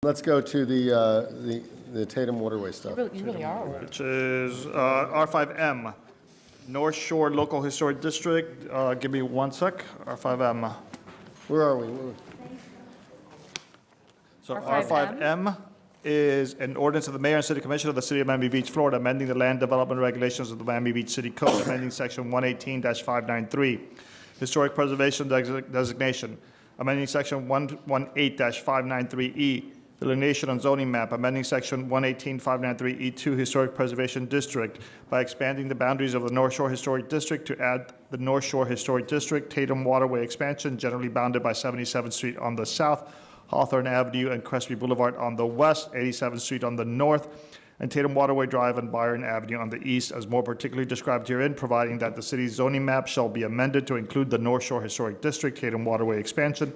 Let's go to the Tatum Waterway stuff. You really are. Which is R5M, North Shore Local Historic District. Give me one sec. R5M. Where are we? So R5M? R5M is an ordinance of the Mayor and City Commission of the City of Miami Beach, Florida, amending the land development regulations of the Miami Beach City Code, amending Section 118-593, Historic Preservation Designation, amending Section 118-593E, delineation and zoning map, amending Section 118-593E2 Historic Preservation District by expanding the boundaries of the North Shore Historic District to add the North Shore Historic District, Tatum Waterway expansion, generally bounded by 77th Street on the south, Hawthorne Avenue and Crespi Boulevard on the west, 87th Street on the north, and Tatum Waterway Drive and Byron Avenue on the east, as more particularly described herein, providing that the city's zoning map shall be amended to include the North Shore Historic District, Tatum Waterway expansion,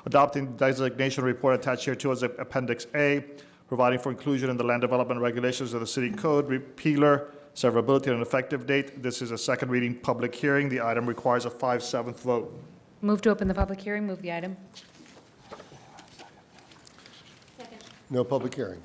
adopting the designation report attached here to as Appendix A, providing for inclusion in the land development regulations of the city code, repealer, severability, and effective date. This is a second reading public hearing. The item requires a 5/7 vote. Move to open the public hearing, move the item. No public hearing.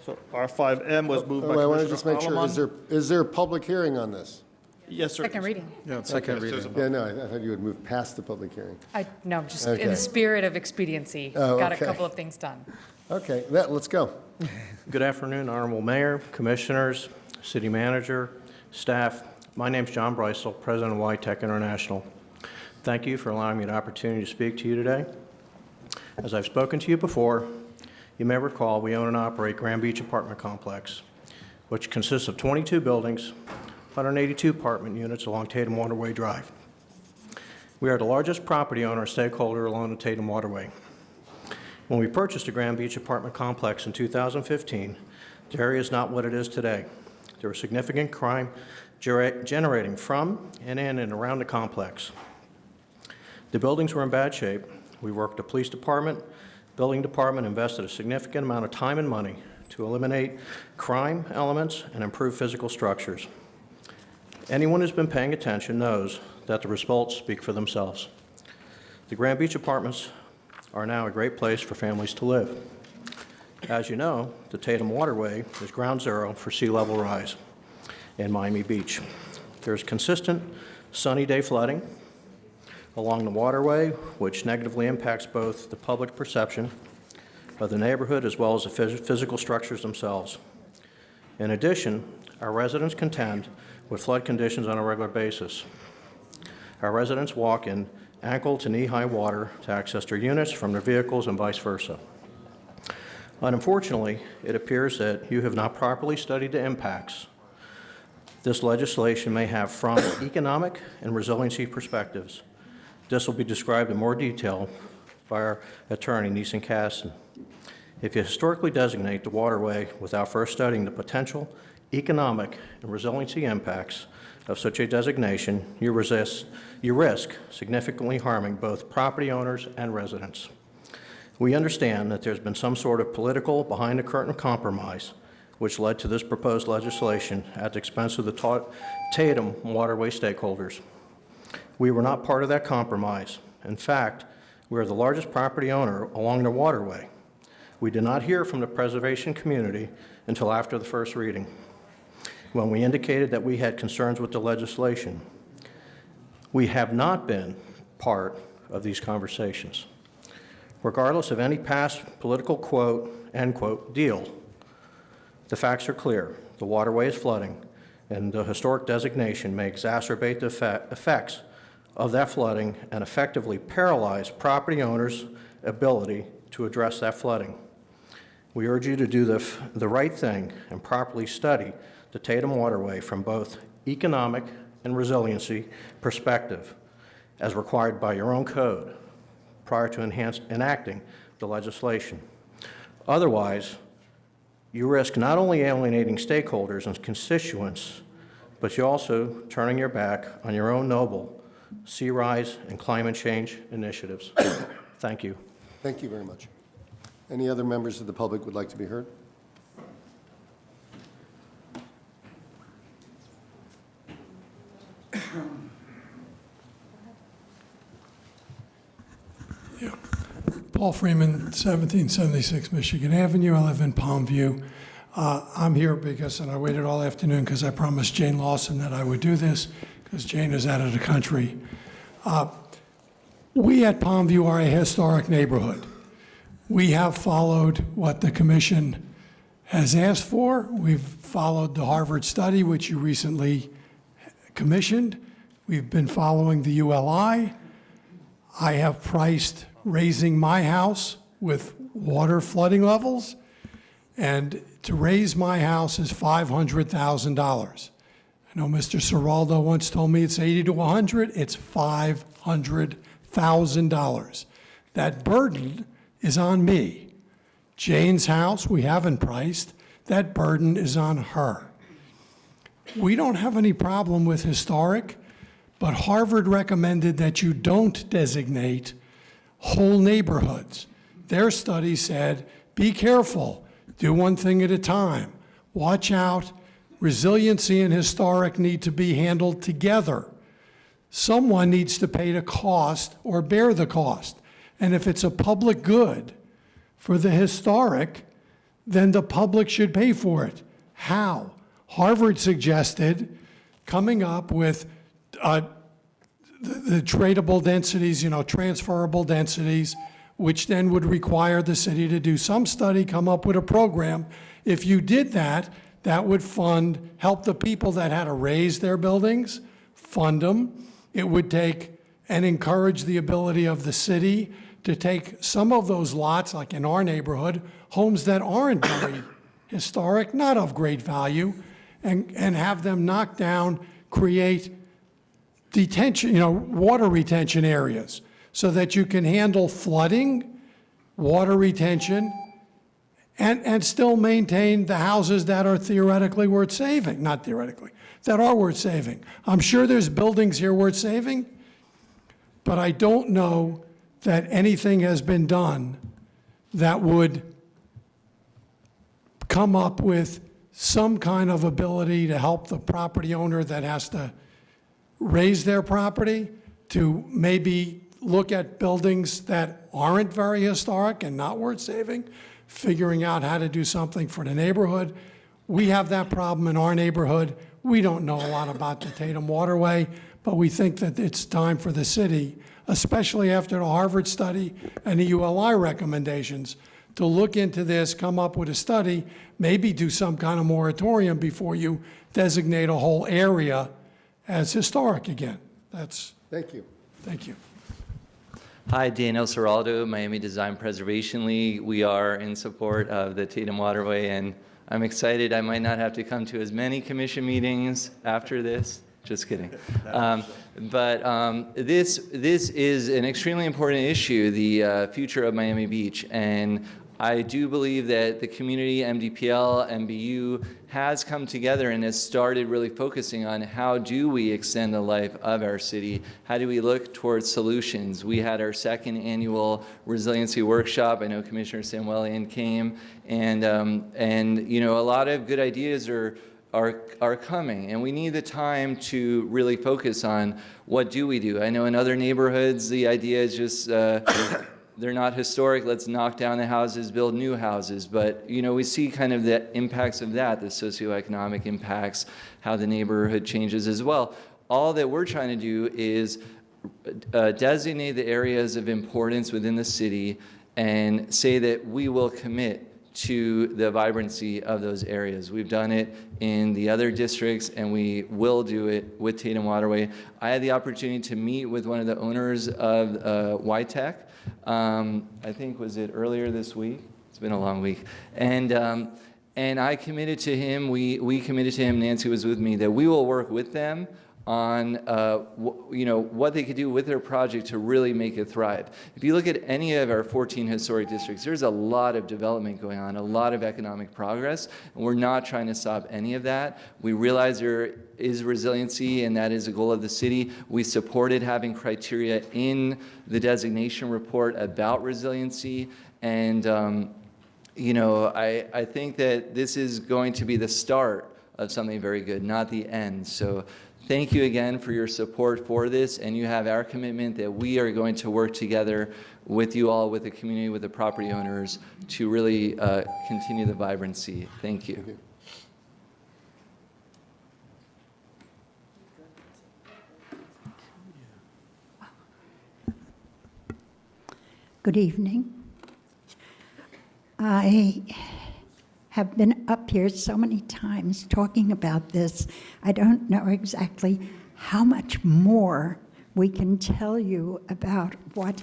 So R5M was moved by I want to just Commissioner make sure, Alaman. is there a public hearing on this? Yes, sir. Second reading. Yeah, second Okay, reading. Yeah, no, I thought you would move past the public hearing. No, just in Okay. the spirit of expediency, Oh, got a okay. couple of things done. Okay, let's go. Good afternoon, Honorable Mayor, Commissioners, City Manager, staff. My name's John Breisel, President of YTech International. Thank you for allowing me the opportunity to speak to you today. As I've spoken to you before, you may recall we own and operate Grand Beach Apartment Complex, which consists of 22 buildings, 182 apartment units along Tatum Waterway Drive. We are the largest property owner stakeholder along the Tatum Waterway. When we purchased the Grand Beach Apartment Complex in 2015, the area is not what it is today. There was significant crime generating from and in and around the complex. The buildings were in bad shape. We worked the police department, building department, invested a significant amount of time and money to eliminate crime elements and improve physical structures. Anyone who's been paying attention knows that the results speak for themselves. The Grand Beach Apartments are now a great place for families to live. As you know, the Tatum Waterway is ground zero for sea level rise in Miami Beach. There's consistent sunny day flooding along the waterway, which negatively impacts both the public perception of the neighborhood as well as the physical structures themselves. In addition, our residents contend with flood conditions on a regular basis. Our residents walk in ankle to knee-high water to access their units from their vehicles and vice versa. Unfortunately, it appears that you have not properly studied the impacts this legislation may have from economic and resiliency perspectives. This will be described in more detail by our attorney, Neeson Casson. If you historically designate the waterway without first studying the potential economic and resiliency impacts of such a designation, you risk significantly harming both property owners and residents. We understand that there's been some sort of political behind-the-curtain compromise which led to this proposed legislation at the expense of the Tatum Waterway stakeholders. We were not part of that compromise. In fact, we are the largest property owner along the waterway. We did not hear from the preservation community until after the first reading, when we indicated that we had concerns with the legislation. We have not been part of these conversations. Regardless of any past political quote, end quote, deal, the facts are clear. The waterway is flooding, and the historic designation may exacerbate the effects of that flooding and effectively paralyze property owners' ability to address that flooding. We urge you to do the right thing and properly study the Tatum Waterway from both economic and resiliency perspective, as required by your own code, prior to enacting the legislation. Otherwise, you risk not only alienating stakeholders and constituents, but you're also turning your back on your own noble sea rise and climate change initiatives. Thank you. Thank you very much. Any other members of the public would like to be heard? Paul Paul Freeman, 1776 Michigan Avenue. I live in Palmview. I'm here because, and I waited all afternoon because I promised Jane Lawson that I would do this because Jane is out of the country. We at Palmview are a historic neighborhood. We have followed what the commission has asked for. We've followed the Harvard study, which you recently commissioned. We've been following the ULI. I have priced raising my house with water flooding levels, and to raise my house is $500,000. I know Mr. Seraldo once told me it's 80 to 100, it's $500,000. That burden is on me. Jane's house, we haven't priced, that burden is on her. We don't have any problem with historic, but Harvard recommended that you don't designate whole neighborhoods. Their study said, be careful, do one thing at a time, watch out, resiliency and historic need to be handled together. Someone needs to pay the cost or bear the cost. And if it's a public good for the historic, then the public should pay for it. How? Harvard suggested coming up with the tradable densities, transferable densities, which then would require the city to do some study, come up with a program. If you did that, that would help the people that had to raise their buildings, fund them. It would take and encourage the ability of the city to take some of those lots, like in our neighborhood, homes that aren't very historic, not of great value, and have them knocked down, create detention, water retention areas so that you can handle flooding, water retention, and still maintain the houses that are theoretically worth saving, not theoretically, that are worth saving. I'm sure there's buildings here worth saving, but I don't know that anything has been done that would come up with some kind of ability to help the property owner that has to raise their property to maybe look at buildings that aren't very historic and not worth saving, figuring out how to do something for the neighborhood. We have that problem in our neighborhood. We don't know a lot about the Tatum Waterway, but we think that it's time for the city, especially after the Harvard study and the ULI recommendations, to look into this, come up with a study, maybe do some kind of moratorium before you designate a whole area as historic again. Thank you. Thank you. Hi, Daniel Seraldo, Miami Design Preservation League. We are in support of the Tatum Waterway, and I'm excited I might not have to come to as many commission meetings after this. Just kidding. This is an extremely important issue, the future of Miami Beach, and I do believe that the community, MDPL, MBU, has come together and has started really focusing on how do we extend the life of our city? How do we look towards solutions? We had our second annual resiliency workshop. I know Commissioner Samuelian came, and a lot of good ideas are coming, and we need the time to really focus on what do we do. I know in other neighborhoods the idea is just they're not historic, let's knock down the houses, build new houses. But we see kind of the impacts of that, the socioeconomic impacts, how the neighborhood changes as well. All that we're trying to do is designate the areas of importance within the city and say that we will commit to the vibrancy of those areas. We've done it in the other districts, and we will do it with Tatum Waterway. I had the opportunity to meet with one of the owners of YTech. I think, was it earlier this week? It's been a long week. And I committed to him, we committed to him, Nancy was with me, that we will work with them on what they could do with their project to really make it thrive. If you look at any of our 14 historic districts, there's a lot of development going on, a lot of economic progress, and we're not trying to stop any of that. We realize there is resiliency, and that is a goal of the city. We supported having criteria in the designation report about resiliency, and I think that this is going to be the start of something very good, not the end. So thank you again for your support for this, and you have our commitment that we are going to work together with you all, with the community, with the property owners, to really continue the vibrancy. Thank you. Good evening. I have been up here so many times talking about this. I don't know exactly how much more we can tell you about what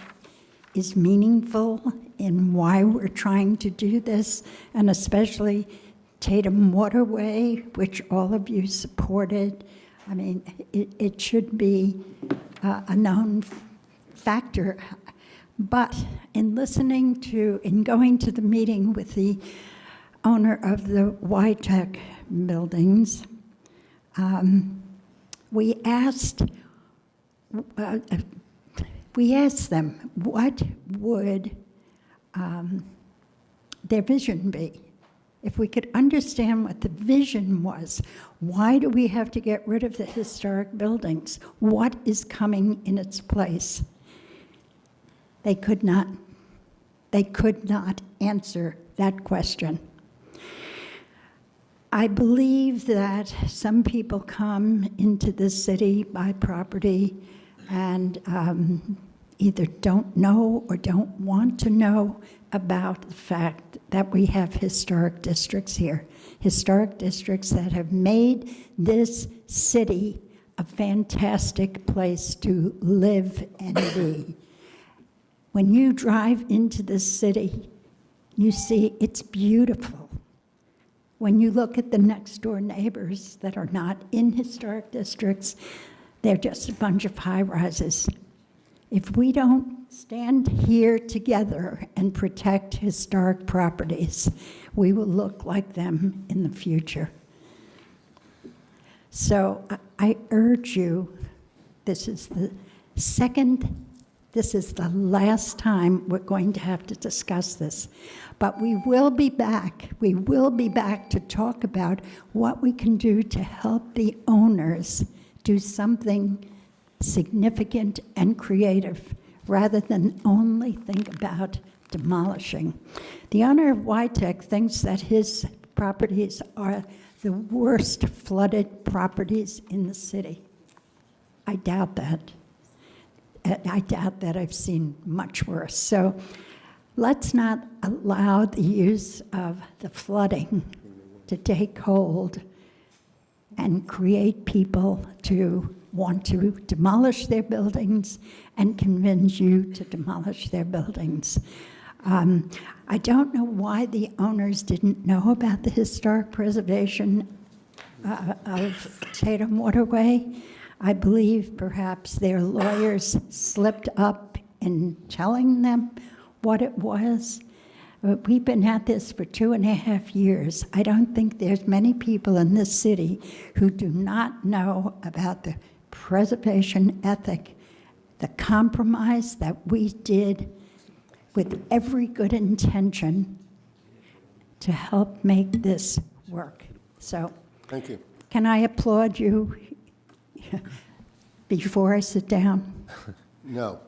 is meaningful in why we're trying to do this, and especially Tatum Waterway, which all of you supported. I mean, it should be a known factor. But in going to the meeting with the owner of the YTech buildings, we asked them what would their vision be. If we could understand what the vision was, why do we have to get rid of the historic buildings? What is coming in its place? They could not answer that question. I believe that some people come into this city, buy property, and either don't know or don't want to know about the fact that we have historic districts here. Historic districts that have made this city a fantastic place to live and be. When you drive into this city, you see it's beautiful. When you look at the next door neighbors that are not in historic districts, they're just a bunch of high-rises. If we don't stand here together and protect historic properties, we will look like them in the future. So I urge you, this is the last time we're going to have to discuss this. But we will be back. We will be back to talk about what we can do to help the owners do something significant and creative, rather than only think about demolishing. The owner of YTech thinks that his properties are the worst flooded properties in the city. I doubt that. I doubt that. I've seen much worse. So let's not allow the use of the flooding to take hold and create people to want to demolish their buildings and convince you to demolish their buildings. I don't know why the owners didn't know about the historic preservation of Tatum Waterway. I believe perhaps their lawyers slipped up in telling them what it was. We've been at this for 2.5 years. I don't think there's many people in this city who do not know about the preservation ethic, the compromise that we did with every good intention to help make this work. So, Thank you. can I applaud you before I sit down? No.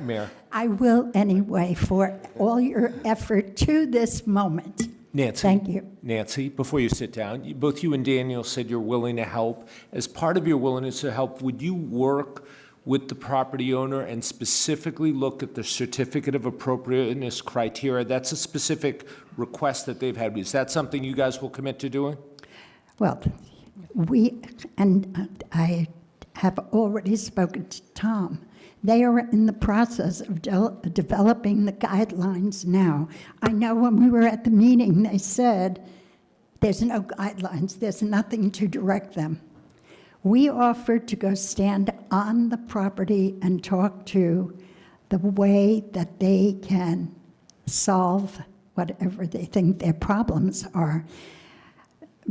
Mayor. I will anyway, for all your effort to this moment. Nancy. Thank you. Nancy, before you sit down, both you and Daniel said you're willing to help. As part of your willingness to help, would you work with the property owner and specifically look at the certificate of appropriateness criteria? That's a specific request that they've had. Is that something you guys will commit to doing? Well, I have already spoken to Tom. They are in the process of developing the guidelines now. I know when we were at the meeting, they said, there's no guidelines, there's nothing to direct them. We offered to go stand on the property and talk to the way that they can solve whatever they think their problems are.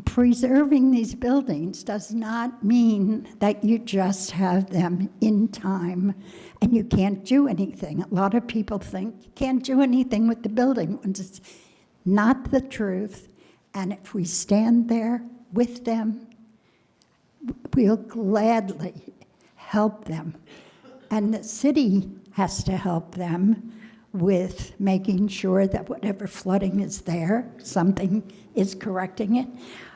Preserving these buildings does not mean that you just have them in time and you can't do anything. A lot of people think you can't do anything with the building, when it's not the truth. And if we stand there with them, we'll gladly help them. And the city has to help them with making sure that whatever flooding is there, something is correcting it.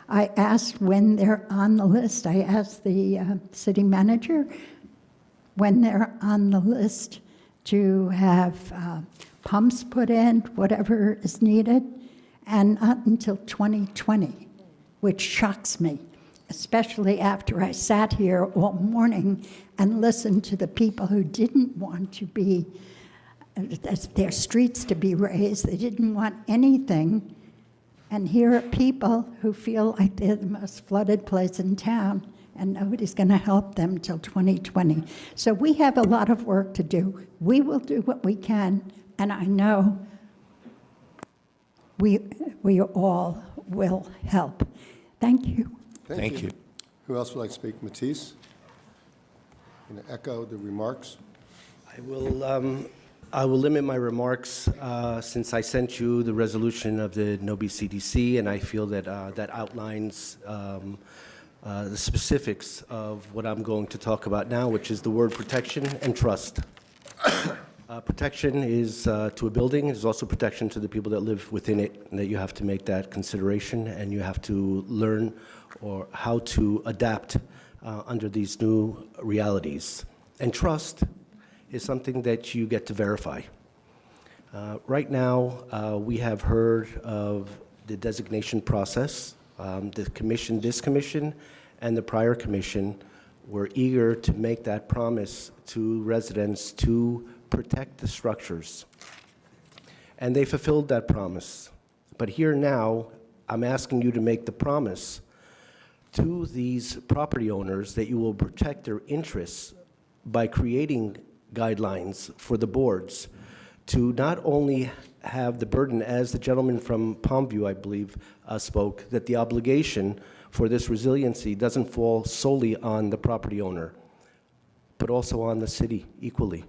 I asked when they're on the list, I asked the city manager when they're on the list to have pumps put in, whatever is needed, and not until 2020, which shocks me, especially after I sat here all morning and listened to the people who didn't want to be, their streets to be raised. They didn't want anything. And here are people who feel like they're the most flooded place in town, and nobody's going to help them till 2020. So we have a lot of work to do. We will do what we can, and I know we all will help. Thank you. Thank you. Who else would like to speak? Matisse? Going to echo the remarks. I will limit my remarks since I sent you the resolution of the Nobi CDC, and I feel that that outlines the specifics of what I'm going to talk about now, which is the word protection and trust. Protection is to a building. There's also protection to the people that live within it, and that you have to make that consideration, and you have to learn or how to adapt under these new realities. And trust is something that you get to verify. Right now, we have heard of the designation process. The commission, this commission, and the prior commission were eager to make that promise to residents to protect the structures. And they fulfilled that promise. But here now, I'm asking you to make the promise to these property owners that you will protect their interests by creating guidelines for the boards to not only have the burden, as the gentleman from Palmview, I believe, spoke, that the obligation for this resiliency doesn't fall solely on the property owner, but also on the city equally,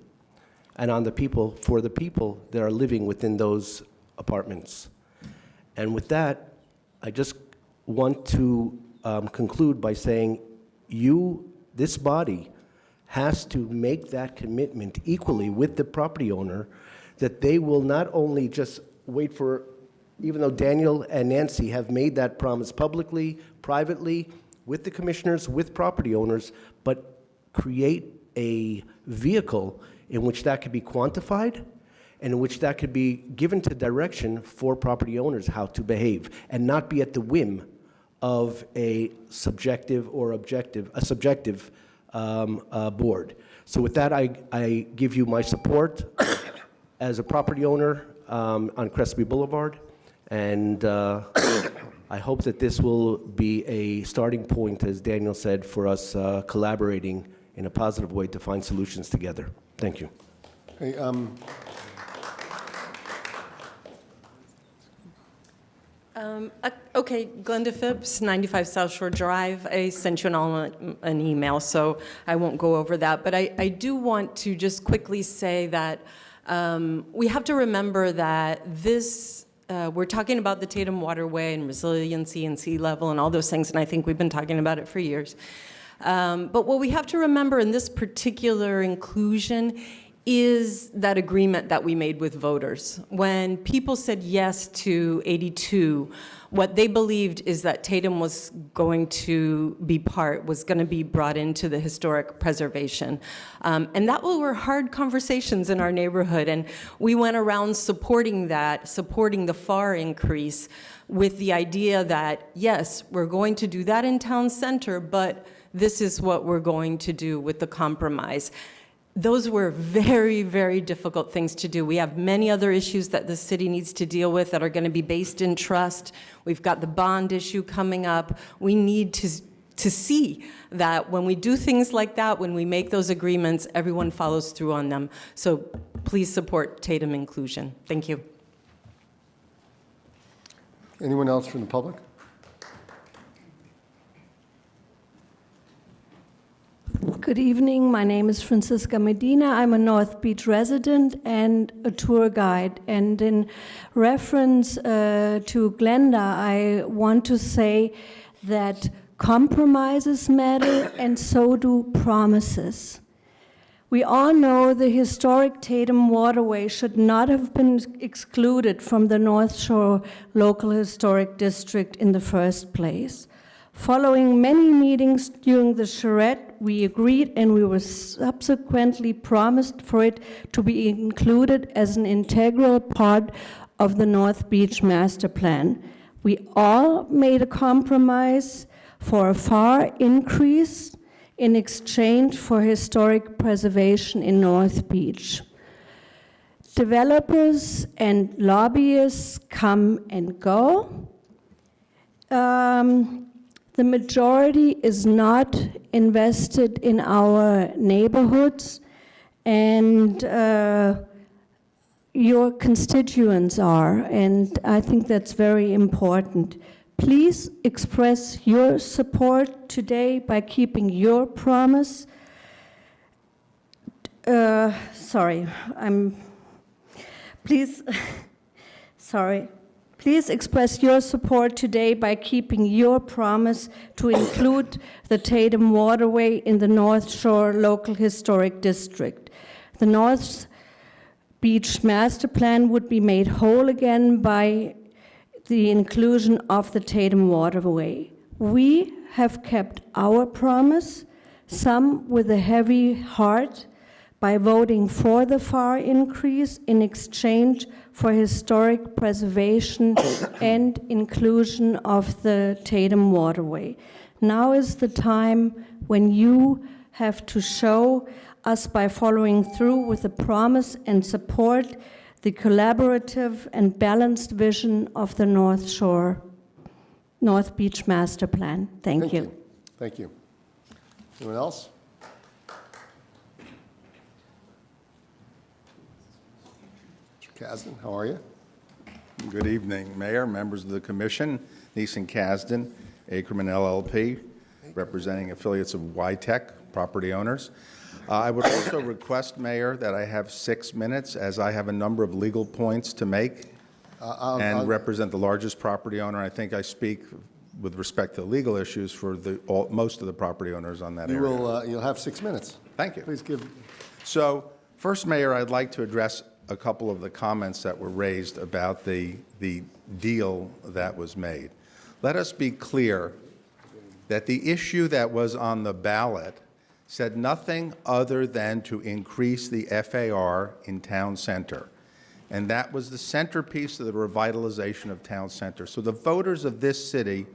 and on the people, for the people that are living within those apartments. And with that, I just want to conclude by saying this body, has to make that commitment equally with the property owner, that they will not only just wait for, even though Daniel and Nancy have made that promise publicly, privately, with the commissioners, with property owners, but create a vehicle in which that could be quantified and in which that could be given to direction for property owners how to behave, and not be at the whim of a subjective board. So with that, I give you my support as a property owner on Crespi Boulevard, and I hope that this will be a starting point, as Daniel said, for us collaborating in a positive way to find solutions together. Thank you. Hey, Okay, Glenda Phipps, 95 South Shore Drive. I sent you an email, so I won't go over that. But I do want to just quickly say that we have to remember that we're talking about the Tatum Waterway and resiliency and sea level and all those things, and I think we've been talking about it for years. But what we have to remember in this particular inclusion is that agreement that we made with voters. When people said yes to 82, what they believed is that Tatum was going to be brought into the historic preservation. And that were hard conversations in our neighborhood, and we went around supporting the FAR increase with the idea that, yes, we're going to do that in town center, but this is what we're going to do with the compromise. Those were very, very difficult things to do. We have many other issues that the city needs to deal with that are going to be based in trust. We've got the bond issue coming up. We need to see that when we do things like that, when we make those agreements, everyone follows through on them. So please support Tatum inclusion. Thank you. anyone else from the public? Good evening. My name is Francisca Medina. I'm a North Beach resident and a tour guide. And in reference to Glenda, I want to say that Compromises matter, and so do promises. We all know the historic Tatum Waterway should not have been excluded from the North Shore Local Historic District in the first place. Following many meetings during the charrette, we agreed and we were subsequently promised for it to be included as an integral part of the North Beach Master Plan. We all made a compromise for a FAR increase in exchange for historic preservation in North Beach. Developers and lobbyists come and go. The majority is not invested in our neighborhoods, and your constituents are, and I think that's very important. Please express your support today by keeping your promise. Please express your support today by keeping your promise to include the Tatum Waterway in the North Shore Local Historic District. The North Beach Master Plan would be made whole again by the inclusion of the Tatum Waterway. We have kept our promise, some with a heavy heart, by voting for the FAR increase in exchange for historic preservation and inclusion of the Tatum Waterway. Now is the time when you have to show us by following through with the promise and support the collaborative and balanced vision of the North Beach Master Plan. Thank you. Thank you. Anyone else? Mr. Kasdan, how are you? Good evening, Mayor, members of the Commission. Neeson Kasdan, Ackerman LLP, representing affiliates of YTech, property owners. I would also request, Mayor, that I have 6 minutes, as I have a number of legal points to make and represent the largest property owner. I think I speak with respect to legal issues for most of the property owners on that area. You'll have 6 minutes. Thank you. Please give. So, first, Mayor, I'd like to address a couple of the comments that were raised about the deal that was made. Let us be clear that the issue that was on the ballot said nothing other than to increase the FAR in Town Center. And that was the centerpiece of the revitalization of Town Center. So the voters of this city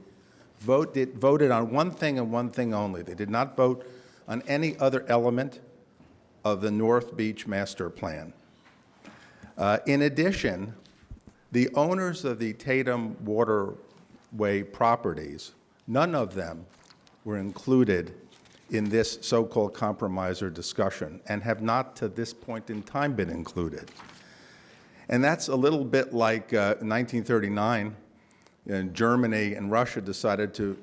voted on one thing and one thing only. They did not vote on any other element of the North Beach Master Plan. In addition, the owners of the Tatum Waterway properties, none of them were included in this so-called compromise or discussion, and have not to this point in time been included. And that's a little bit like 1939, Germany and Russia decided to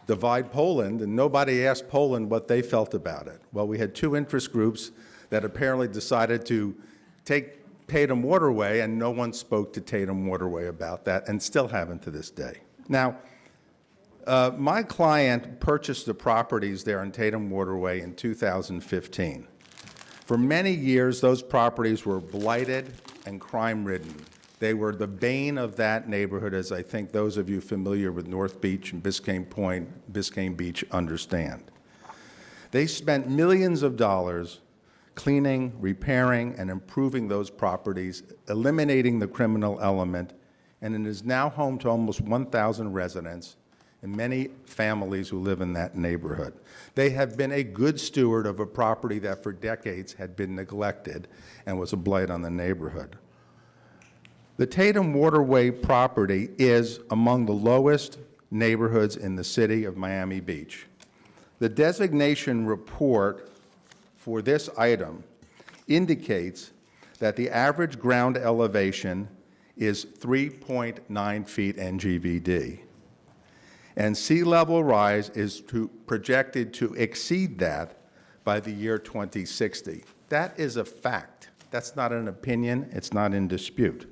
divide Poland, and nobody asked Poland what they felt about it. Well, we had two interest groups that apparently decided to take Tatum Waterway, and no one spoke to Tatum Waterway about that, and still haven't to this day. Now, my client purchased the properties there in Tatum Waterway in 2015. For many years, those properties were blighted and crime-ridden. They were the bane of that neighborhood, as I think those of you familiar with North Beach and Biscayne Point, Biscayne Beach understand. They spent millions of dollars cleaning, repairing, and improving those properties, eliminating the criminal element, and it is now home to almost 1,000 residents and many families who live in that neighborhood. They have been a good steward of a property that for decades had been neglected and was a blight on the neighborhood. The Tatum Waterway property is among the lowest neighborhoods in the city of Miami Beach. The designation report for this item indicates that the average ground elevation is 3.9 feet NGVD. And sea level rise is projected to exceed that by the year 2060. That is a fact. That's not an opinion. It's not in dispute.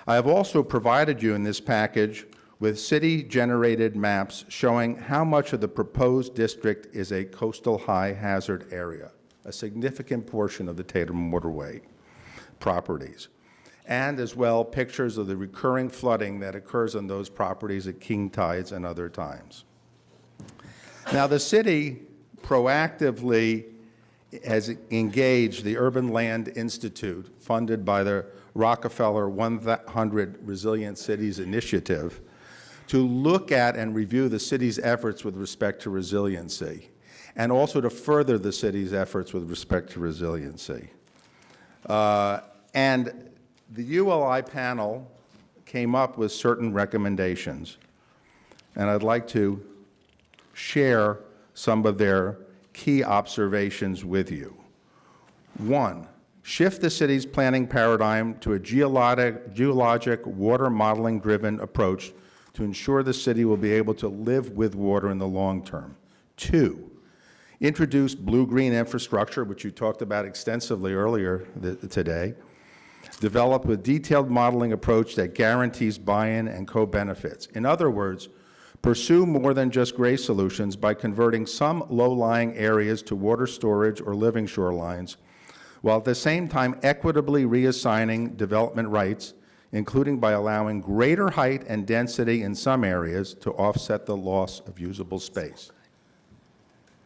I have also provided you in this package with city-generated maps showing how much of the proposed district is a coastal high-hazard area, a significant portion of the Tatum Waterway properties, and as well pictures of the recurring flooding that occurs on those properties at king tides and other times. Now, the city proactively has engaged the Urban Land Institute, funded by the Rockefeller 100 Resilient Cities Initiative, to look at and review the city's efforts with respect to resiliency, and also to further the city's efforts with respect to resiliency. And the ULI panel came up with certain recommendations, and I'd like to share some of their key observations with you. 1, shift the city's planning paradigm to a geologic water modeling-driven approach to ensure the city will be able to live with water in the long term. 2, introduce blue-green infrastructure, which you talked about extensively earlier today, developed with detailed modeling approach that guarantees buy-in and co-benefits. In other words, pursue more than just gray solutions by converting some low-lying areas to water storage or living shorelines, while at the same time equitably reassigning development rights, including by allowing greater height and density in some areas to offset the loss of usable space.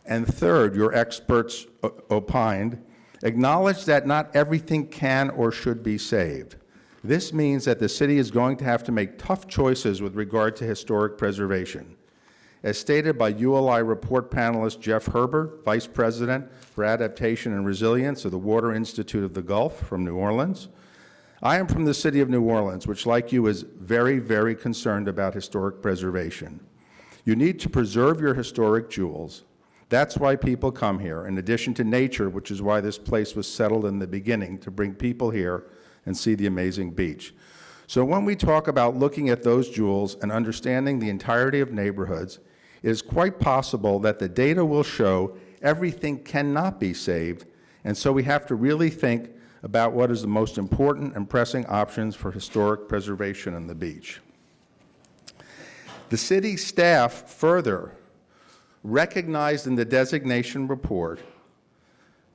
And third, your experts opined, acknowledge that not everything can or should be saved. This means that the city is going to have to make tough choices with regard to historic preservation. As stated by ULI report panelist Jeff Herbert, Vice President for Adaptation and Resilience of the Water Institute of the Gulf from New Orleans, I am from the city of New Orleans, which, like you, is very, very concerned about historic preservation. You need to preserve your historic jewels. That's why people come here, in addition to nature, which is why this place was settled in the beginning, to bring people here and see the amazing beach. So when we talk about looking at those jewels and understanding the entirety of neighborhoods, it is quite possible that the data will show everything cannot be saved, and so we have to really think about what is the most important and pressing options for historic preservation on the beach. The city staff further recognized in the designation report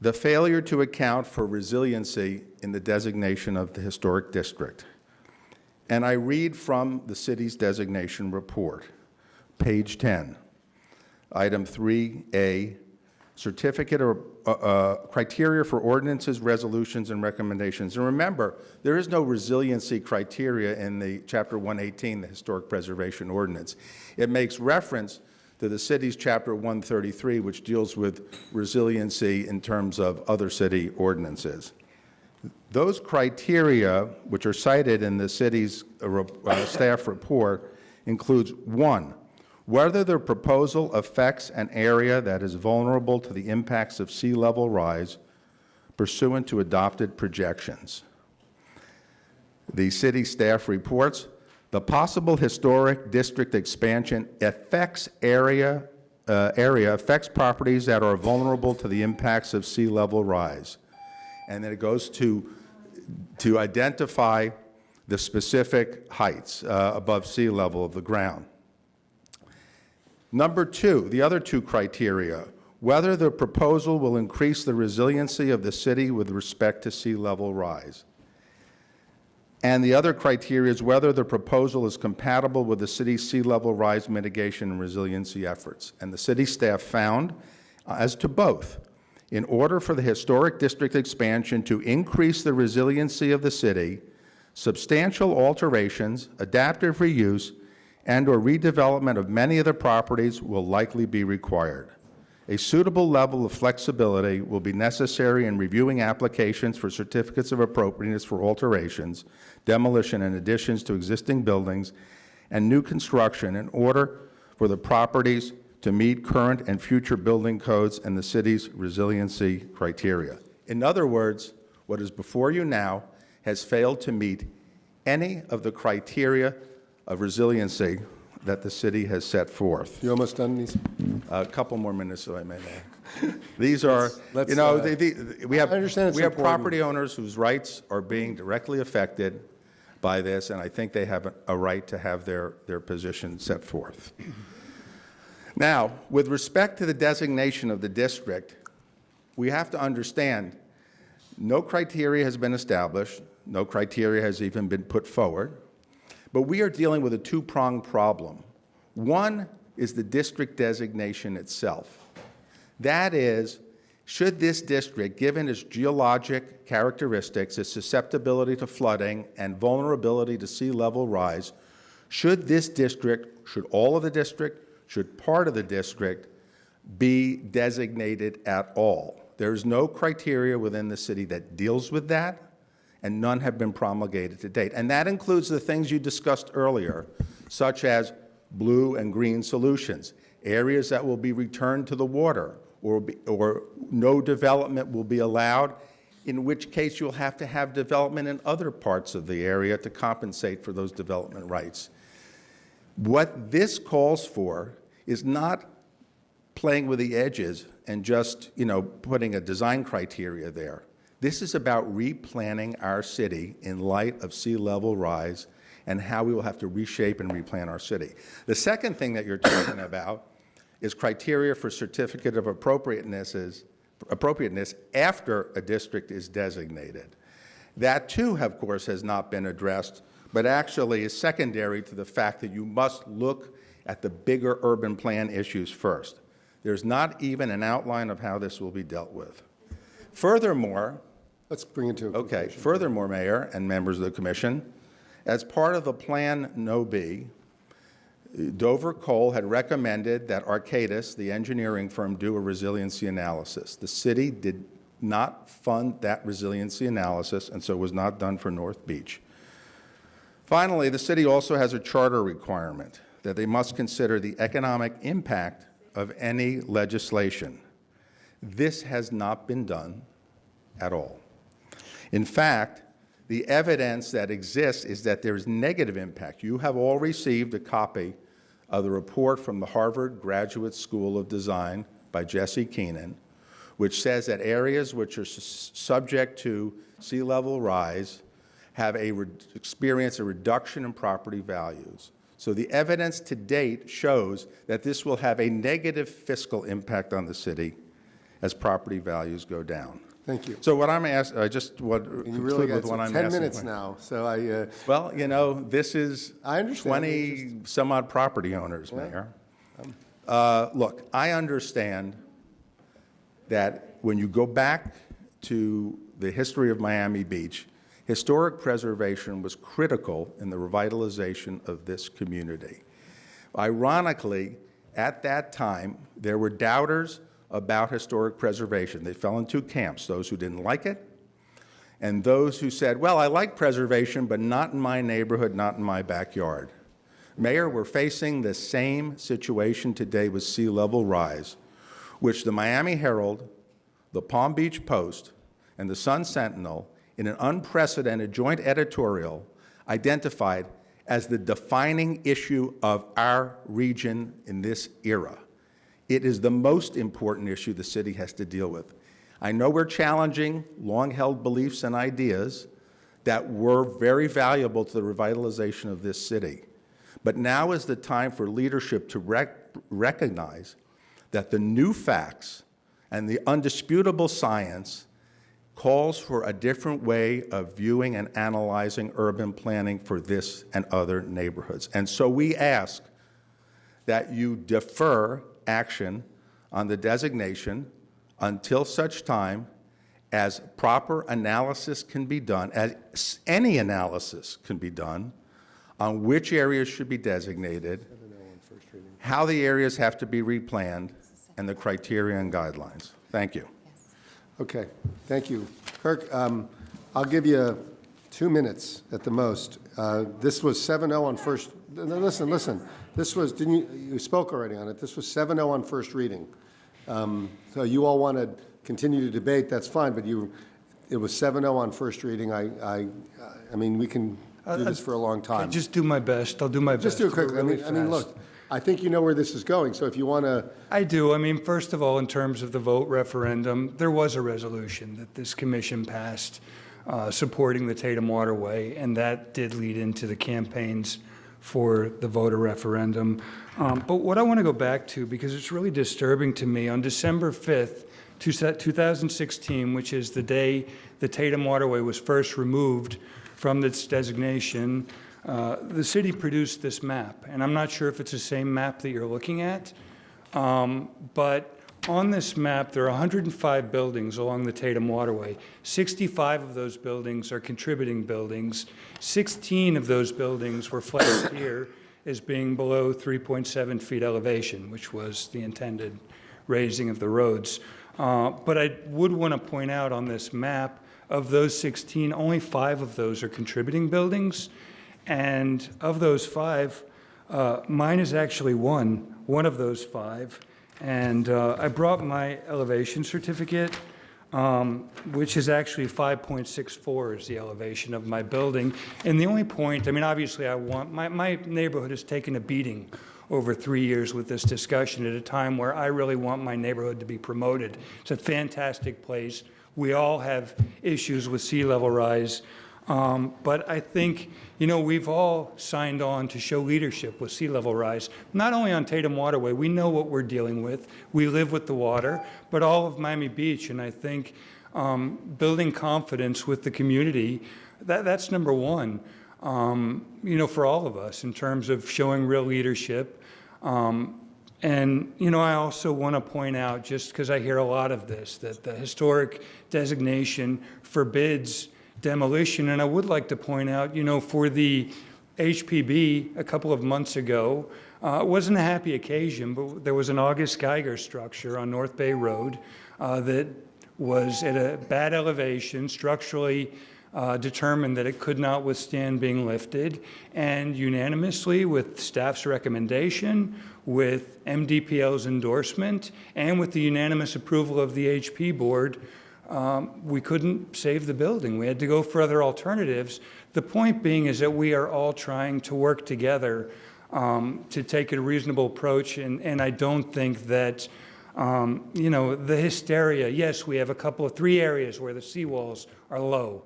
the failure to account for resiliency in the designation of the historic district. And I read from the city's designation report, page 10, item 3A, certificate or criteria for ordinances, resolutions, and recommendations. And remember, there is no resiliency criteria in the Chapter 118, the Historic Preservation Ordinance. It makes reference to the city's Chapter 133, which deals with resiliency in terms of other city ordinances. Those criteria, which are cited in the city's staff report, includes 1, whether the proposal affects an area that is vulnerable to the impacts of sea level rise pursuant to adopted projections. The city staff reports the possible historic district expansion affects affects properties that are vulnerable to the impacts of sea level rise. And then it goes to identify the specific heights above sea level of the ground. Number 2, the other 2 criteria, whether the proposal will increase the resiliency of the city with respect to sea level rise. And the other criteria is whether the proposal is compatible with the city's sea level rise mitigation and resiliency efforts. And the city staff found, as to both, in order for the historic district expansion to increase the resiliency of the city, substantial alterations, adaptive reuse, and/or redevelopment of many of the properties will likely be required. A suitable level of flexibility will be necessary in reviewing applications for certificates of appropriateness for alterations, demolition, and additions to existing buildings, and new construction in order for the properties to meet current and future building codes and the city's resiliency criteria. In other words, what is before you now has failed to meet any of the criteria of resiliency that the city has set forth. You almost done these? A couple more minutes, so I may know. These are, we have I understand it's important. property owners whose rights are being directly affected by this, and I think they have a right to have their position set forth. Now, with respect to the designation of the district, we have to understand no criteria has been established, no criteria has even been put forward, but we are dealing with a two-pronged problem. One is the district designation itself. That is, should this district, given its geologic characteristics, its susceptibility to flooding, and vulnerability to sea level rise, should this district, should all of the district, should part of the district be designated at all? There's no criteria within the city that deals with that, and none have been promulgated to date. And that includes the things you discussed earlier, such as blue and green solutions, areas that will be returned to the water, or no development will be allowed, in which case you'll have to have development in other parts of the area to compensate for those development rights. What this calls for is not playing with the edges and just, putting a design criteria there. This is about replanning our city in light of sea level rise and how we will have to reshape and replan our city. The second thing that you're talking about is criteria for certificate of appropriateness after a district is designated. That too, of course, has not been addressed, but actually is secondary to the fact that you must look at the bigger urban plan issues first. There's not even an outline of how this will be dealt with. Furthermore, let's bring it to a conclusion. Okay. Furthermore, Mayor and members of the Commission, as part of the Plan No B, Dover Coal had recommended that Arcadis, the engineering firm, do a resiliency analysis. The city did not fund that resiliency analysis, and so it was not done for North Beach. Finally, the city also has a charter requirement that they must consider the economic impact of any legislation. This has not been done at all. In fact, the evidence that exists is that there is negative impact. You have all received a copy of the report from the Harvard Graduate School of Design by Jesse Keenan, which says that areas which are subject to sea level rise have experience a reduction in property values. So the evidence to date shows that this will have a negative fiscal impact on the city as property values go down. Thank you. So what I'm asking, I just want to conclude with what I'm asking. 10 minutes now, so Well, this is I understand. 20 some odd property owners, Mayor. Look, I understand that when you go back to the history of Miami Beach, historic preservation was critical in the revitalization of this community. Ironically, at that time, there were doubters about historic preservation. They fell in two camps, those who didn't like it and those who said, well, I like preservation, but not in my neighborhood, not in my backyard. Mayor, we're facing the same situation today with sea level rise, which the Miami Herald, the Palm Beach Post, and the Sun Sentinel, in an unprecedented joint editorial, identified as the defining issue of our region in this era. It is the most important issue the city has to deal with. I know we're challenging long-held beliefs and ideas that were very valuable to the revitalization of this city. But now is the time for leadership to recognize that the new facts and the undisputable science calls for a different way of viewing and analyzing urban planning for this and other neighborhoods. And so we ask that you defer action on the designation until such time as proper analysis can be done, as any analysis can be done, on which areas should be designated, how the areas have to be replanned, and the criteria and guidelines. Thank you. Okay, thank you. Kirk, I'll give you 2 minutes at the most. This was 7-0 on first, listen. This was, you spoke already on it. This was 7-0 on first reading. So you all want to continue to debate, that's fine, but it was 7-0 on first reading. I mean, we can do this for a long time. I'll just do my best. I'll do my best. Just do it quickly. Really I mean, look, I think you know where this is going, so if you want to... I do. I mean, first of all, in terms of the vote referendum, there was a resolution that this commission passed supporting the Tatum Waterway, and that did lead into the campaigns for the voter referendum. But what I want to go back to, because it's really disturbing to me, on December 5th, 2016, which is the day the Tatum Waterway was first removed from its designation, the city produced this map. And I'm not sure if it's the same map that you're looking at, but on this map, there are 105 buildings along the Tatum Waterway. 65 of those buildings are contributing buildings. 16 of those buildings were flagged here as being below 3.7 feet elevation, which was the intended raising of the roads. But I would want to point out on this map, of those 16, only 5 of those are contributing buildings. And of those 5, mine is actually one of those 5. And I brought my elevation certificate, which is actually 5.64 is the elevation of my building. And the only point, I mean, obviously I want, my neighborhood has taken a beating over 3 years with this discussion at a time where I really want my neighborhood to be promoted. It's a fantastic place. We all have issues with sea level rise. But I think, you know, we've all signed on to show leadership with sea level rise, not only on Tatum Waterway. We know what we're dealing with. We live with the water, but all of Miami Beach. And I think building confidence with the community, that's number one, you know, for all of us in terms of showing real leadership. And, you know, I also want to point out, just because I hear a lot of this, that the historic designation forbids demolition. And I would like to point out, you know, for the HPB a couple of months ago, it wasn't a happy occasion, but there was an August Geiger structure on North Bay Road that was at a bad elevation, structurally determined that it could not withstand being lifted, and unanimously, with staff's recommendation, with MDPL's endorsement, and with the unanimous approval of the HP board, we couldn't save the building. We had to go for other alternatives. The point being is that we are all trying to work together to take a reasonable approach, and I don't think that, you know, the hysteria, yes, we have 3 areas where the seawalls are low.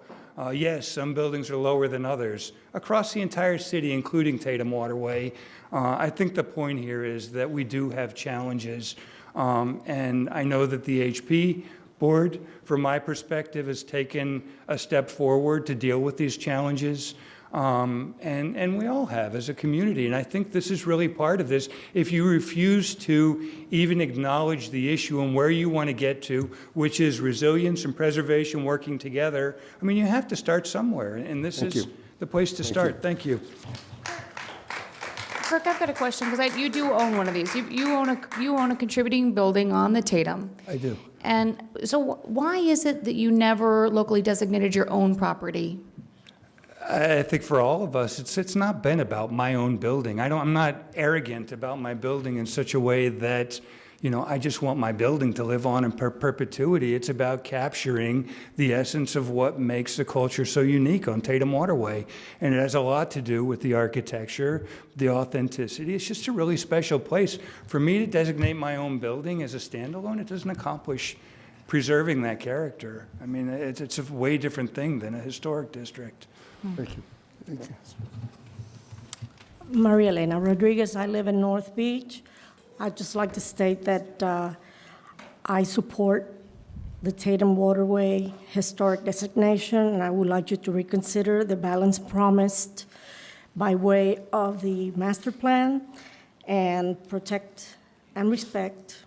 Yes, some buildings are lower than others. Across the entire city, including Tatum Waterway, I think the point here is that we do have challenges. And I know that the HP board, from my perspective, has taken a step forward to deal with these challenges. And we all have as a community. And I think this is really part of this. If you refuse to even acknowledge the issue and where you want to get to, which is resilience and preservation working together, I mean, you have to start somewhere. And this is the place to start. Thank you. Kirk, I've got a question, because you do own one of these. You own a contributing building on the Tatum. I do. And so why is it that you never locally designated your own property? I think for all of us, it's not been about my own building. I'm not arrogant about my building in such a way that, you know, I just want my building to live on in perpetuity. It's about capturing the essence of what makes the culture so unique on Tatum Waterway. And it has a lot to do with the architecture, the authenticity. It's just a really special place. For me to designate my own building as a standalone, it doesn't accomplish preserving that character. I mean, it's a way different thing than a historic district. Thank you. Thank you. Maria Elena Rodriguez, I live in North Beach. I'd just like to state that I support the Tatum Waterway historic designation, and I would like you to reconsider the balance promised by way of the master plan and protect and respect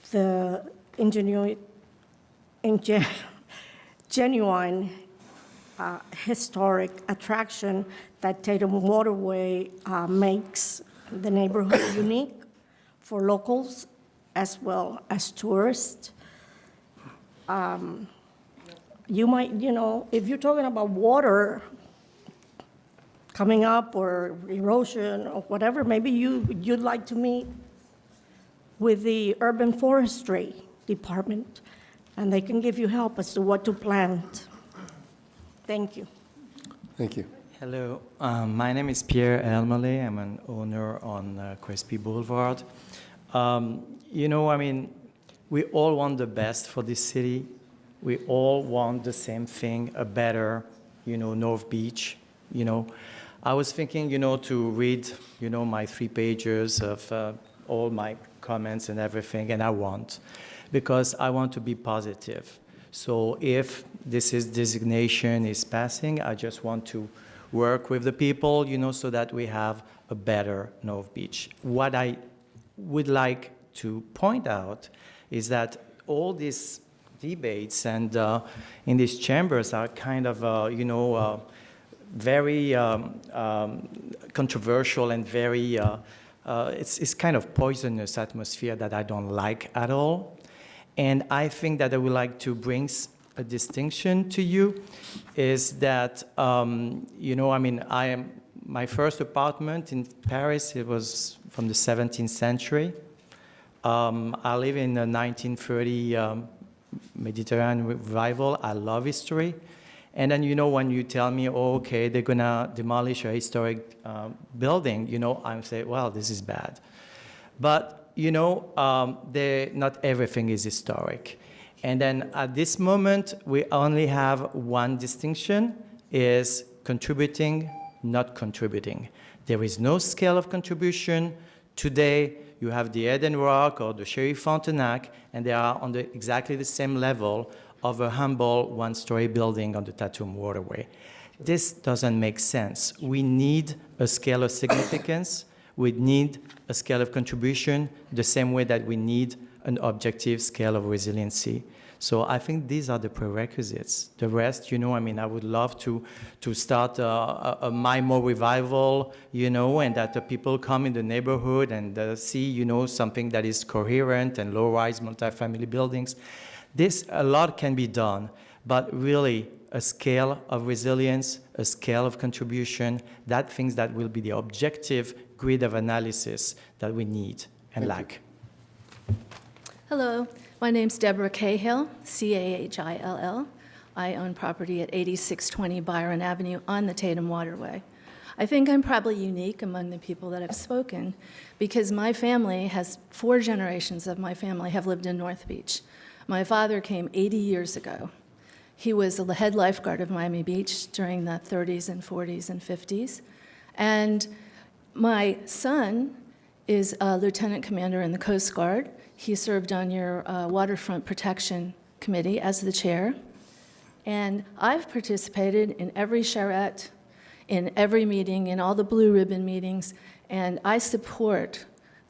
the genuine historic attraction that Tatum Waterway makes the neighborhood unique for locals as well as tourists. You might, you know, if you're talking about water coming up or erosion or whatever, maybe you'd like to meet with the urban forestry department, and they can give you help as to what to plant. Thank you. Thank you. Hello, my name is Pierre Elmale. I'm an owner on Crespi Boulevard. You know, I mean, we all want the best for this city, We all want the same thing, a better, North Beach, I was thinking, to read, my 3 pages of all my comments and everything, and I won't, because I want to be positive. So if this designation is passing, I just want to work with the people, so that we have a better North Beach. What I would like to point out is that all these debates and in these chambers are kind of, very controversial and very, it's kind of poisonous atmosphere that I don't like at all. And I think that I would like to bring a distinction to you is that, my first apartment in Paris, it was from the 17th century. I live in the 1930 Mediterranean revival. I love history. And then, when you tell me, oh, okay, they're going to demolish a historic building, I'm saying, well, this is bad. But, not everything is historic. And then at this moment, we only have one distinction, is contributing, not contributing. There is no scale of contribution. Today, you have the Eden Rock or the Sherry Frontenac, and they are on exactly the same level of a humble one-story building on the Tatum Waterway. This doesn't make sense. We need a scale of significance. We need a scale of contribution the same way that we need an objective scale of resiliency. So I think these are the prerequisites. The rest, I would love to start a MIMO revival, and that the people come in the neighborhood and see, something that is coherent and low-rise multifamily buildings. A lot can be done, but really a scale of resilience, a scale of contribution, that will be the objective grid of analysis that we need and lack. Hello, my name's Deborah Cahill, Cahill. I own property at 8620 Byron Avenue on the Tatum Waterway. I think I'm probably unique among the people that have spoken because my family 4 generations of my family have lived in North Beach. My father came 80 years ago. He was the head lifeguard of Miami Beach during the 30s and 40s and 50s. And my son is a lieutenant commander in the Coast Guard. He served on your Waterfront Protection Committee as the chair. And I've participated in every charrette, in every meeting, in all the blue ribbon meetings, and I support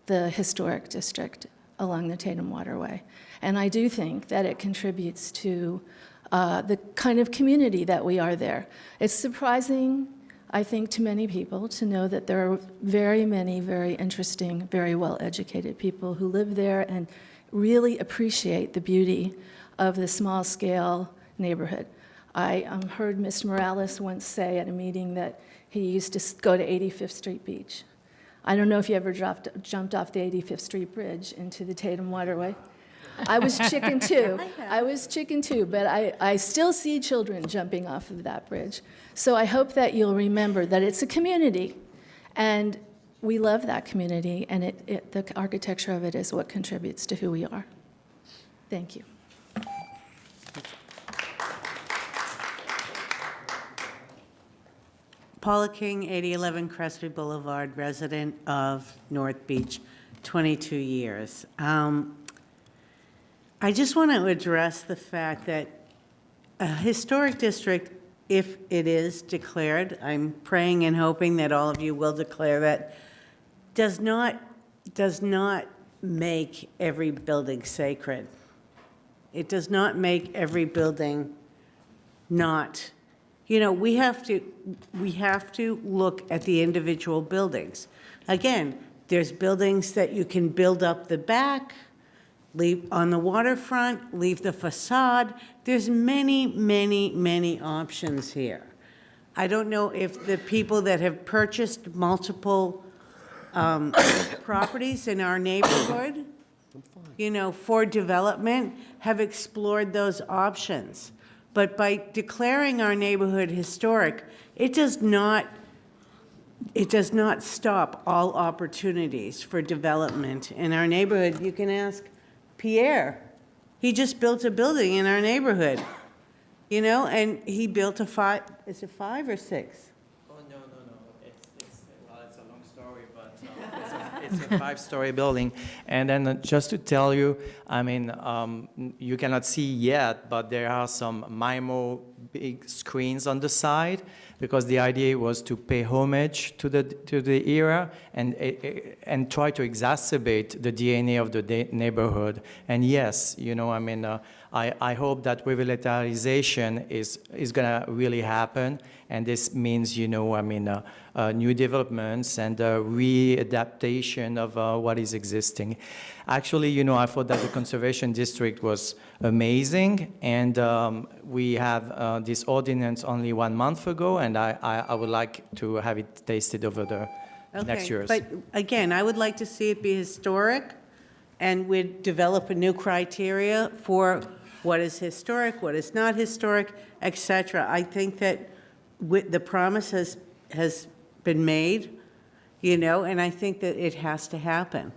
the historic district along the Tatum Waterway. And I do think that it contributes to the kind of community that we are there. It's surprising, I think, to many people to know that there are very many very interesting, very well-educated people who live there and really appreciate the beauty of the small-scale neighborhood. I heard Mr. Morales once say at a meeting that he used to go to 85th Street Beach. I don't know if you ever jumped off the 85th Street Bridge into the Tatum Waterway. I was chicken too. But I still see children jumping off of that bridge. So I hope that you'll remember that it's a community, and we love that community, and the architecture of it is what contributes to who we are. Thank you. Paula King, 8011 Crespi Boulevard, resident of North Beach, 22 years. I just want to address the fact that a historic district, if it is declared, I'm praying and hoping that all of you will declare that, does not make every building sacred. It does not make every building not. We have to look at the individual buildings. Again, there's buildings that you can build up the back, leave on the waterfront, leave the facade. There's many, many, many options here. I don't know if the people that have purchased multiple properties in our neighborhood, for development, have explored those options. But by declaring our neighborhood historic, it does not stop all opportunities for development in our neighborhood. You can ask Pierre. He just built a building in our neighborhood, you know, and he built a is it 5 or 6? Oh, no. It's a long story, but it's a 5-story building. And then just to tell you, I mean, you cannot see yet, but there are some MIMO big screens on the side, because the idea was to pay homage to the era and try to exacerbate the DNA of the neighborhood. And yes, you know, I mean, I hope that revitalization is going to really happen, and this means, you know, I mean, new developments and readaptation of what is existing. Actually, you know, I thought that the conservation district was amazing, and we have this ordinance only 1 month ago, and I would like to have it tasted over the next years. But again, I would like to see it be historic, and we'd develop a new criteria for what is historic, what is not historic, et cetera. I think that the promise has been made, you know, and I think that it has to happen.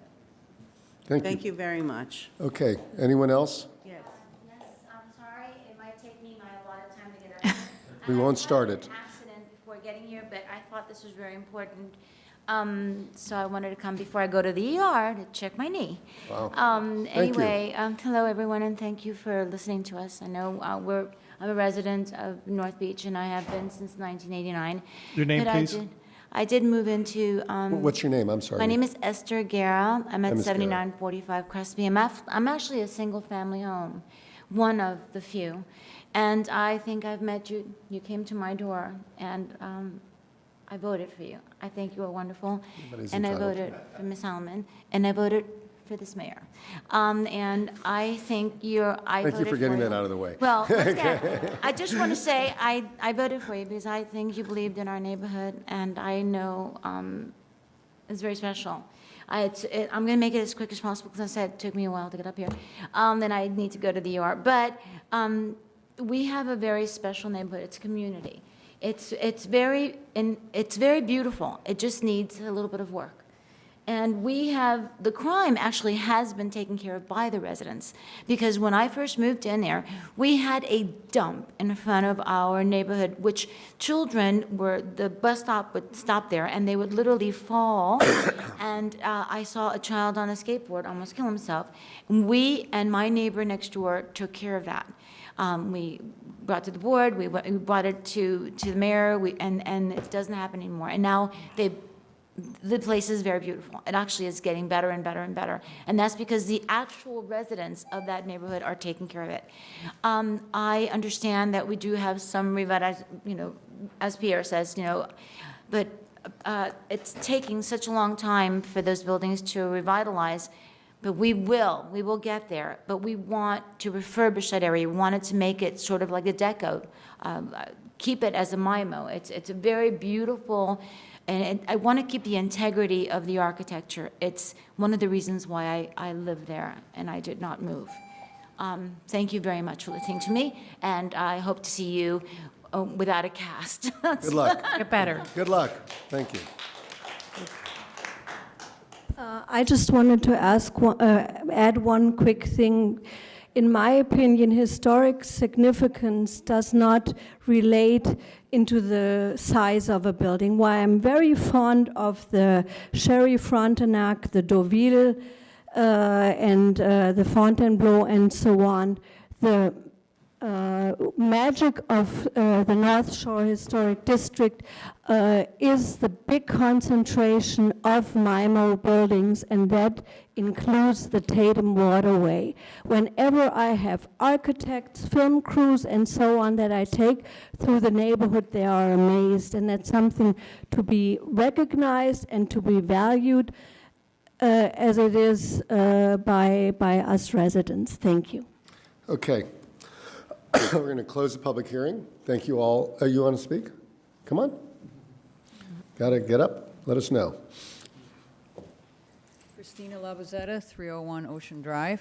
Thank you. you very much. Okay, anyone else? Yes. Yes, I'm sorry, it might take me my allotted time to get up. We won't start it. I had an accident before getting here, but I thought this was very important. So I wanted to come before I go to the ER to check my knee. Wow. Thank you. Anyway, hello everyone, and thank you for listening to us. I know I'm a resident of North Beach, and I have been since 1989. Your name, But please? I did move into. What's your name? I'm sorry. My name is Esther Guerra. I'm at Ms. Guerra. 7945 Crespi. I'm actually a single-family home, one of the few. And I think I've met you. You came to my door, and I voted for you. I think you are wonderful. Everybody's And I entitled. voted for Ms. Solomon, and I voted for this mayor. And I think I voted Thank you for getting you. that out of the way. Well, let's I just want to say I voted for you because I think you believed in our neighborhood, and I know it's very special. I'm going to make it as quick as possible because I said it took me a while to get up here. Then I need to go to the ER. But we have a very special neighborhood. It's a community. It's very beautiful. It just needs a little bit of work. And the crime actually has been taken care of by the residents, because when I first moved in there, we had a dump in front of our neighborhood, which the bus stop would stop there, and they would literally fall. And I saw a child on a skateboard almost kill himself. We and my neighbor next door took care of that. We brought it to the board, we brought it to the mayor, and it doesn't happen anymore. And now the place is very beautiful. It actually is getting better and better and better. And that's because the actual residents of that neighborhood are taking care of it. I understand that we do have some as Pierre says, but it's taking such a long time for those buildings to revitalize. But we will get there. But we want to refurbish that area. We wanted to make it sort of like a deco, keep it as a MIMO. It's a very beautiful. And I want to keep the integrity of the architecture. It's one of the reasons why I live there and I did not move. Thank you very much for listening to me, and I hope to see you without a cast. Good luck. Get better. Good luck. Thank you. I just wanted to add one quick thing. In my opinion, historic significance does not relate into the size of a building. While I'm very fond of the Sherry Frontenac, the Deauville, and the Fontainebleau, and so on, the magic of the North Shore Historic District is the big concentration of MIMO buildings, and that includes the Tatum Waterway. Whenever I have architects, film crews, and so on that I take through the neighborhood, they are amazed, and that's something to be recognized and to be valued as it is by us residents. Thank you. Okay. We're going to close the public hearing. Thank you all. You want to speak? Come on. Got to get up. Let us know. Christina Labazetta, 301 Ocean Drive.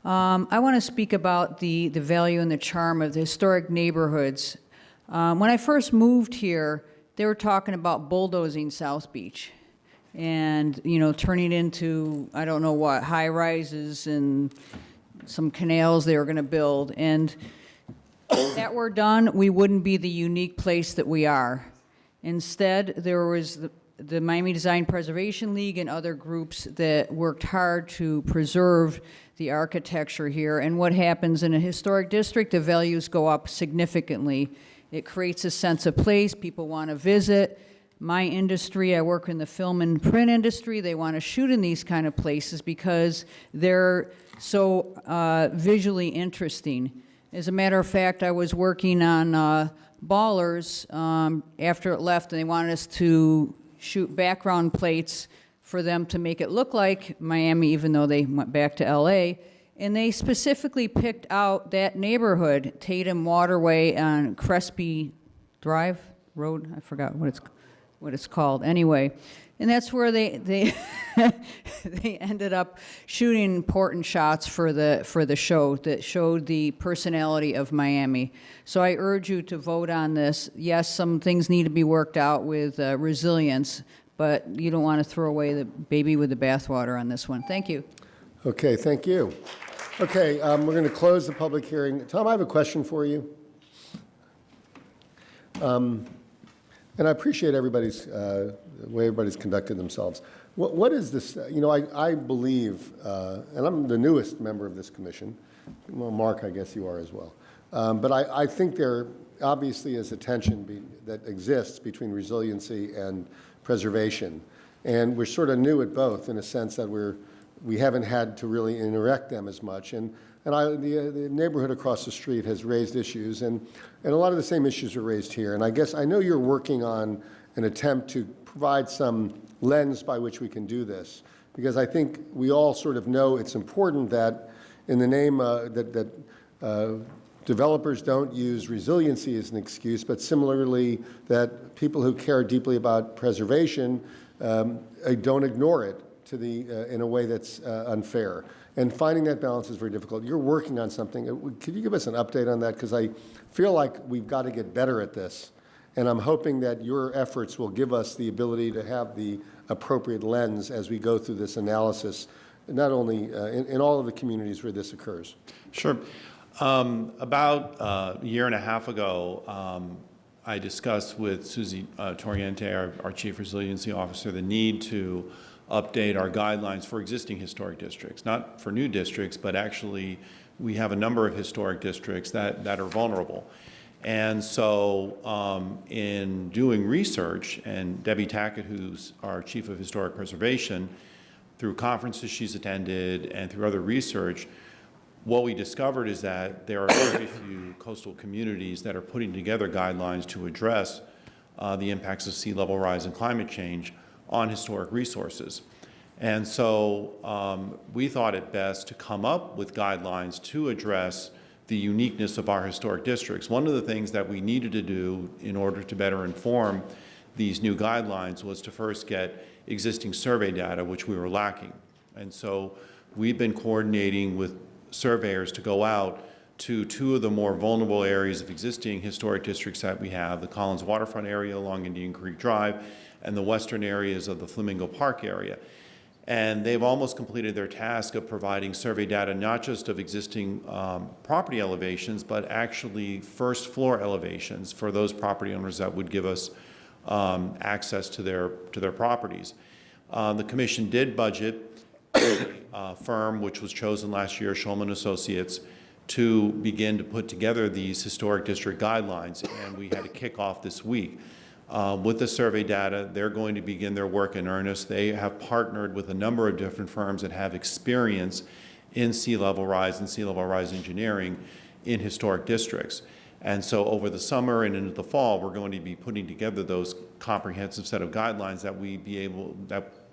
I want to speak about the value and the charm of the historic neighborhoods. When I first moved here, they were talking about bulldozing South Beach and, turning into, I don't know what, high rises and some canals they were going to build. And if that were done, we wouldn't be the unique place that we are. Instead, there was the Miami Design Preservation League and other groups that worked hard to preserve the architecture here. And what happens in a historic district, the values go up significantly. It creates a sense of place. People want to visit. My industry, I work in the film and print industry. They want to shoot in these kind of places because they're so visually interesting. As a matter of fact, I was working on Ballers after it left, and they wanted us to shoot background plates for them to make it look like Miami, even though they went back to LA. And they specifically picked out that neighborhood, Tatum Waterway on Crespi Drive Road. I forgot what it's called. Anyway, and that's where they they ended up shooting important shots for the show that showed the personality of Miami. So I urge you to vote on this. Yes, some things need to be worked out with resilience, but you don't want to throw away the baby with the bathwater on this one. Thank you. Okay, thank you. Okay, we're going to close the public hearing. Tom, I have a question for you. And I appreciate everybody's the way everybody's conducted themselves. What is this? You know, I believe, and I'm the newest member of this commission. Well, Mark, I guess you are as well. But I think there obviously is a tension that exists between resiliency and preservation, and we're sort of new at both in a sense that we haven't had to really interact them as much. And the neighborhood across the street has raised issues, and a lot of the same issues are raised here. And I guess I know you're working on an attempt to provide some lens by which we can do this, because I think we all sort of know it's important that in the name that developers don't use resiliency as an excuse, but similarly that people who care deeply about preservation don't ignore it in a way that's unfair. And finding that balance is very difficult. You're working on something. Could you give us an update on that? Because I feel like we've got to get better at this. And I'm hoping that your efforts will give us the ability to have the appropriate lens as we go through this analysis, not only in all of the communities where this occurs. Sure. About a year and a half ago, I discussed with Susie Toriente, our Chief Resiliency Officer, the need to update our guidelines for existing historic districts, not for new districts, but actually we have a number of historic districts that are vulnerable. And so in doing research, and Debbie Tackett, who's our Chief of Historic Preservation, through conferences she's attended and through other research, what we discovered is that there are very few coastal communities that are putting together guidelines to address the impacts of sea level rise and climate change on historic resources. And so we thought it best to come up with guidelines to address the uniqueness of our historic districts. One of the things that we needed to do in order to better inform these new guidelines was to first get existing survey data, which we were lacking. And so we've been coordinating with surveyors to go out to two of the more vulnerable areas of existing historic districts that we have, the Collins waterfront area along Indian Creek Drive and the western areas of the Flamingo Park area. And they've almost completed their task of providing survey data, not just of existing property elevations, but actually first floor elevations for those property owners that would give us access to their properties. The commission did budget a firm which was chosen last year, Shulman Associates, to begin to put together these historic district guidelines, and we had a kickoff this week. With the survey data, they're going to begin their work in earnest. They have partnered with a number of different firms that have experience in sea level rise and sea level rise engineering in historic districts. And so over the summer and into the fall, we're going to be putting together those comprehensive set of guidelines that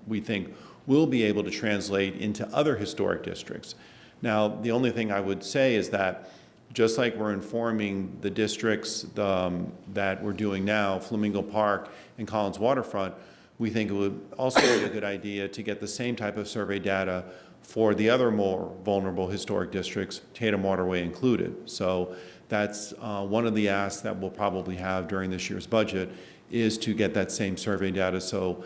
we think will be able to translate into other historic districts. Now, the only thing I would say is that just like we're informing the districts that we're doing now, Flamingo Park and Collins Waterfront, we think it would also be a good idea to get the same type of survey data for the other more vulnerable historic districts, Tatum Waterway included. So that's one of the asks that we'll probably have during this year's budget, is to get that same survey data so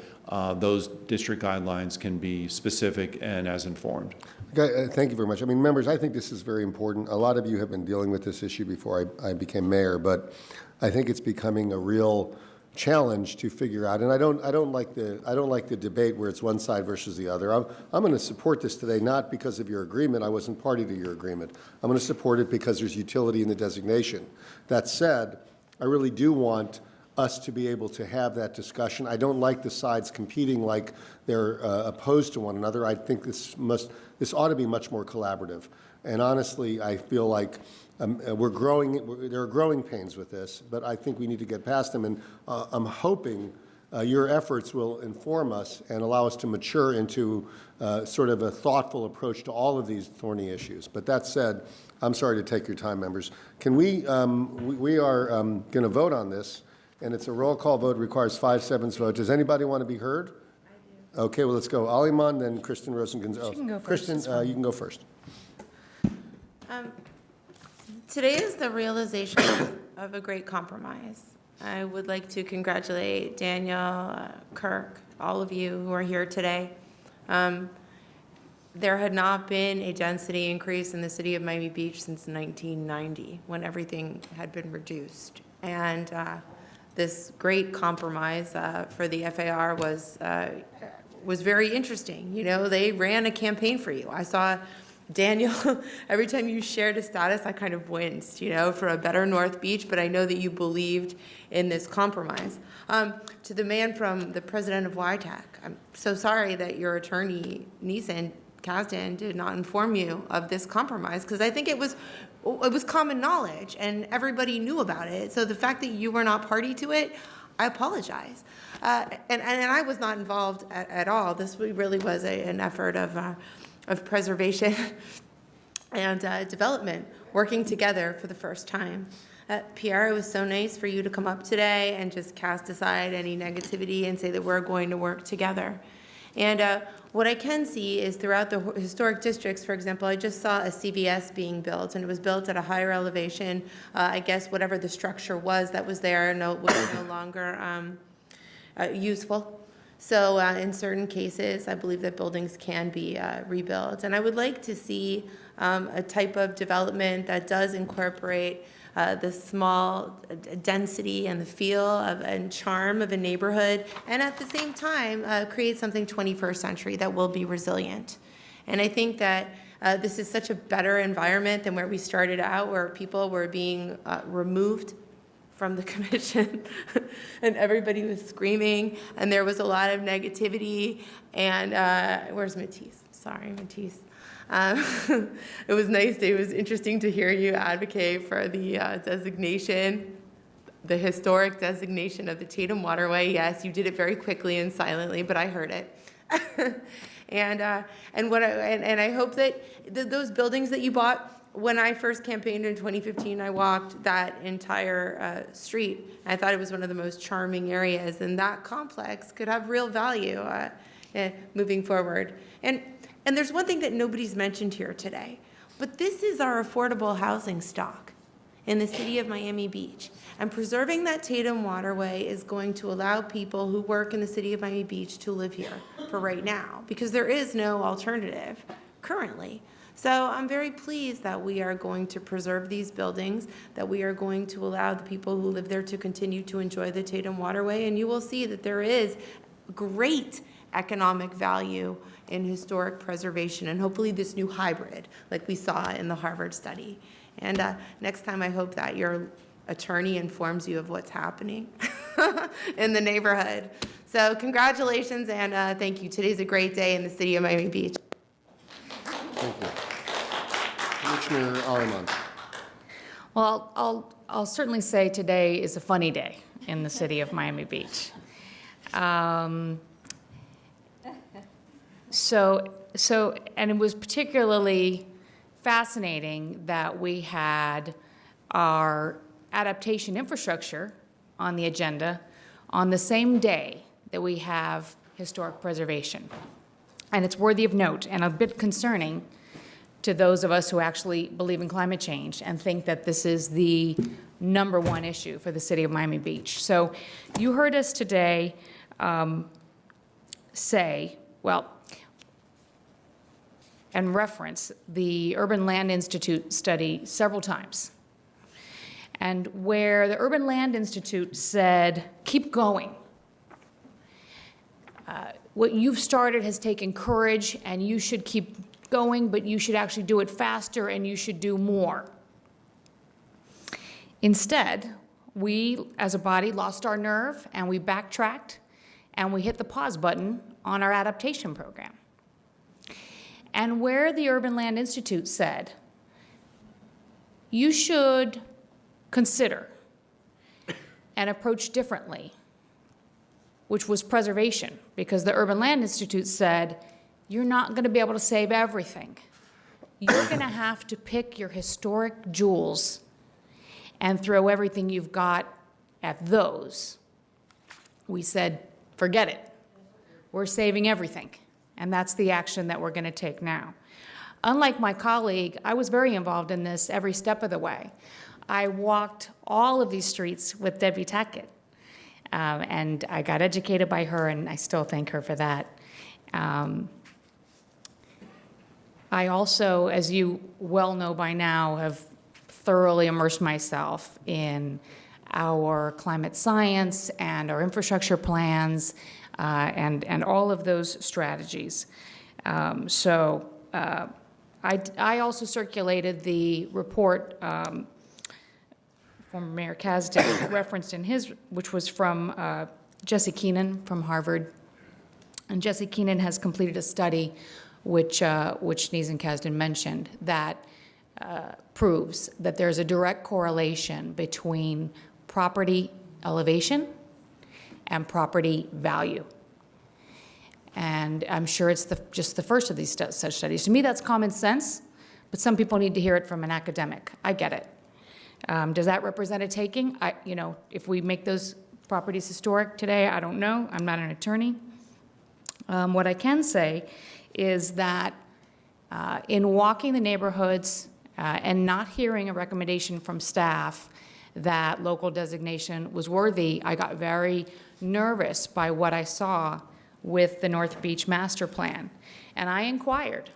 those district guidelines can be specific and as informed. Thank you very much. I mean, members, I think this is very important. A lot of you have been dealing with this issue before I became mayor, but I think it's becoming a real challenge to figure out. And I don't like the debate where it's one side versus the other. I'm going to support this today, not because of your agreement. I wasn't party to your agreement. I'm going to support it because there's utility in the designation. That said, I really do want us to be able to have that discussion. I don't like the sides competing like they're opposed to one another. I think this ought to be much more collaborative. And honestly, I feel like there are growing pains with this, but I think we need to get past them. And I'm hoping your efforts will inform us and allow us to mature into sort of a thoughtful approach to all of these thorny issues. But that said, I'm sorry to take your time, members. Can we are going to vote on this, and it's a roll call vote, requires 5/7 vote. Does anybody want to be heard? I do. Okay, well, let's go. Aliman, then Kristen Rosengonzalez. She can go first, Kristen, it's fine. you can go first. Today is the realization of a great compromise. I would like to congratulate Daniel, Kirk, all of you who are here today. There had not been a density increase in the city of Miami Beach since 1990, when everything had been reduced. And this great compromise for the FAR was very interesting. You know, they ran a campaign for you. I saw Daniel, every time you shared a status, I kind of winced, you know, for a better North Beach, but I know that you believed in this compromise. To the man from the president of YTAC, I'm so sorry that your attorney, Neeson Kasdan, did not inform you of this compromise, because I think it was common knowledge and everybody knew about it. So the fact that you were not party to it, I apologize. And I was not involved at all. This really was an effort of preservation and development working together for the first time. Pierre, it was so nice for you to come up today and just cast aside any negativity and say that we're going to work together. And what I can see is throughout the historic districts, for example, I just saw a CVS being built, and it was built at a higher elevation. I guess whatever the structure was that was there was no longer useful. So in certain cases, I believe that buildings can be rebuilt. And I would like to see a type of development that does incorporate the small density and the feel and charm of a neighborhood, and at the same time create something 21st century that will be resilient. And I think that this is such a better environment than where we started out, where people were being removed from the commission and everybody was screaming and there was a lot of negativity. And where's Matisse? Sorry, Matisse. It was nice. It was interesting to hear you advocate for the designation, the historic designation of the Tatum Waterway. Yes, you did it very quickly and silently, but I heard it. And I hope that those buildings that you bought. When I first campaigned in 2015, I walked that entire street. I thought it was one of the most charming areas, and that complex could have real value moving forward. And there's one thing that nobody's mentioned here today, but this is our affordable housing stock in the city of Miami Beach. And preserving that Tatum Waterway is going to allow people who work in the city of Miami Beach to live here for right now, because there is no alternative currently. So I'm very pleased that we are going to preserve these buildings, that we are going to allow the people who live there to continue to enjoy the Tatum Waterway, and you will see that there is great economic value in historic preservation, and hopefully this new hybrid, like we saw in the Harvard study. And next time, I hope that your attorney informs you of what's happening in the neighborhood. So congratulations, and thank you. Today's a great day in the city of Miami Beach. Thank you. Commissioner Aliman. Well, I'll certainly say today is a funny day in the city of Miami Beach. And it was particularly fascinating that we had our adaptation infrastructure on the agenda on the same day that we have historic preservation. And it's worthy of note and a bit concerning to those of us who actually believe in climate change and think that this is the #1 issue for the city of Miami Beach. So you heard us today say, well, and reference the Urban Land Institute study several times. And where the Urban Land Institute said, keep going. What you've started has taken courage, and you should keep going, but you should actually do it faster, and you should do more. Instead, we, as a body, lost our nerve, and we backtracked, and we hit the pause button on our adaptation program. And where the Urban Land Institute said, you should consider an approach differently, which was preservation, because the Urban Land Institute said, you're not going to be able to save everything. You're going to have to pick your historic jewels and throw everything you've got at those. We said, forget it. We're saving everything. And that's the action that we're going to take now. Unlike my colleague, I was very involved in this every step of the way. I walked all of these streets with Debbie Tackett. And I got educated by her, and I still thank her for that. I also, as you well know by now, have thoroughly immersed myself in our climate science and our infrastructure plans and all of those strategies. I also circulated the report former Mayor Kasdan referenced in his, which was from Jesse Keenan from Harvard. And Jesse Keenan has completed a study which Sneeze Kasdan mentioned that proves that there's a direct correlation between property elevation and property value. And I'm sure it's just the first of these such studies. To me, that's common sense, but some people need to hear it from an academic. I get it. Does that represent a taking? If we make those properties historic today, I don't know. I'm not an attorney. What I can say is that in walking the neighborhoods and not hearing a recommendation from staff that local designation was worthy, I got very nervous by what I saw with the North Beach Master Plan. And I inquired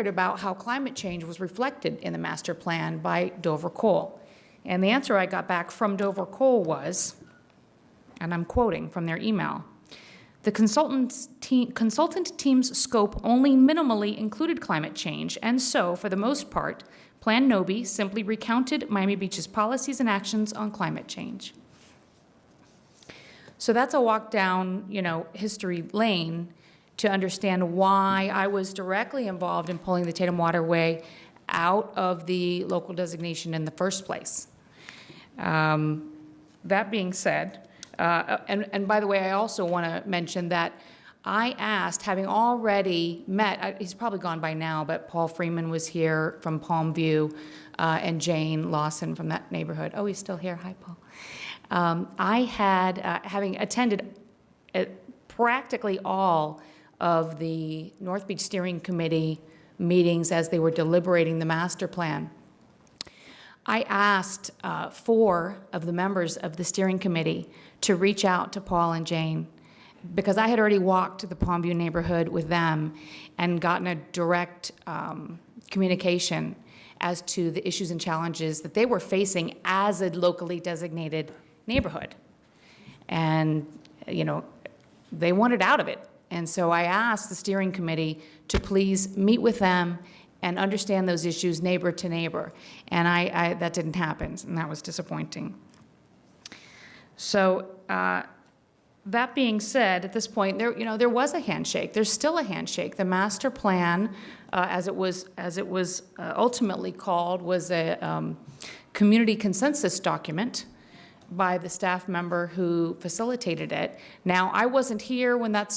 about how climate change was reflected in the master plan by Dover Coal. And the answer I got back from Dover Coal was, and I'm quoting from their email, the consultant team's scope only minimally included climate change, and so, for the most part, Plan Nobi simply recounted Miami Beach's policies and actions on climate change. So that's a walk down, history lane to understand why I was directly involved in pulling the Tatum Waterway out of the local designation in the first place. That being said, and by the way, I also want to mention that I asked, having already met, he's probably gone by now, but Paul Freeman was here from Palmview, and Jane Lawson from that neighborhood. Oh, he's still here. Hi, Paul. I had, having attended practically all of the North Beach Steering Committee meetings as they were deliberating the master plan, I asked 4 of the members of the steering committee to reach out to Paul and Jane, because I had already walked to the Palmview neighborhood with them and gotten a direct communication as to the issues and challenges that they were facing as a locally designated neighborhood. And, they wanted out of it. And so I asked the steering committee to please meet with them and understand those issues neighbor to neighbor. And that didn't happen, and that was disappointing. So that being said, at this point, there was a handshake. There's still a handshake. The master plan, as it was ultimately called, was a community consensus document by the staff member who facilitated it. Now, I wasn't here when that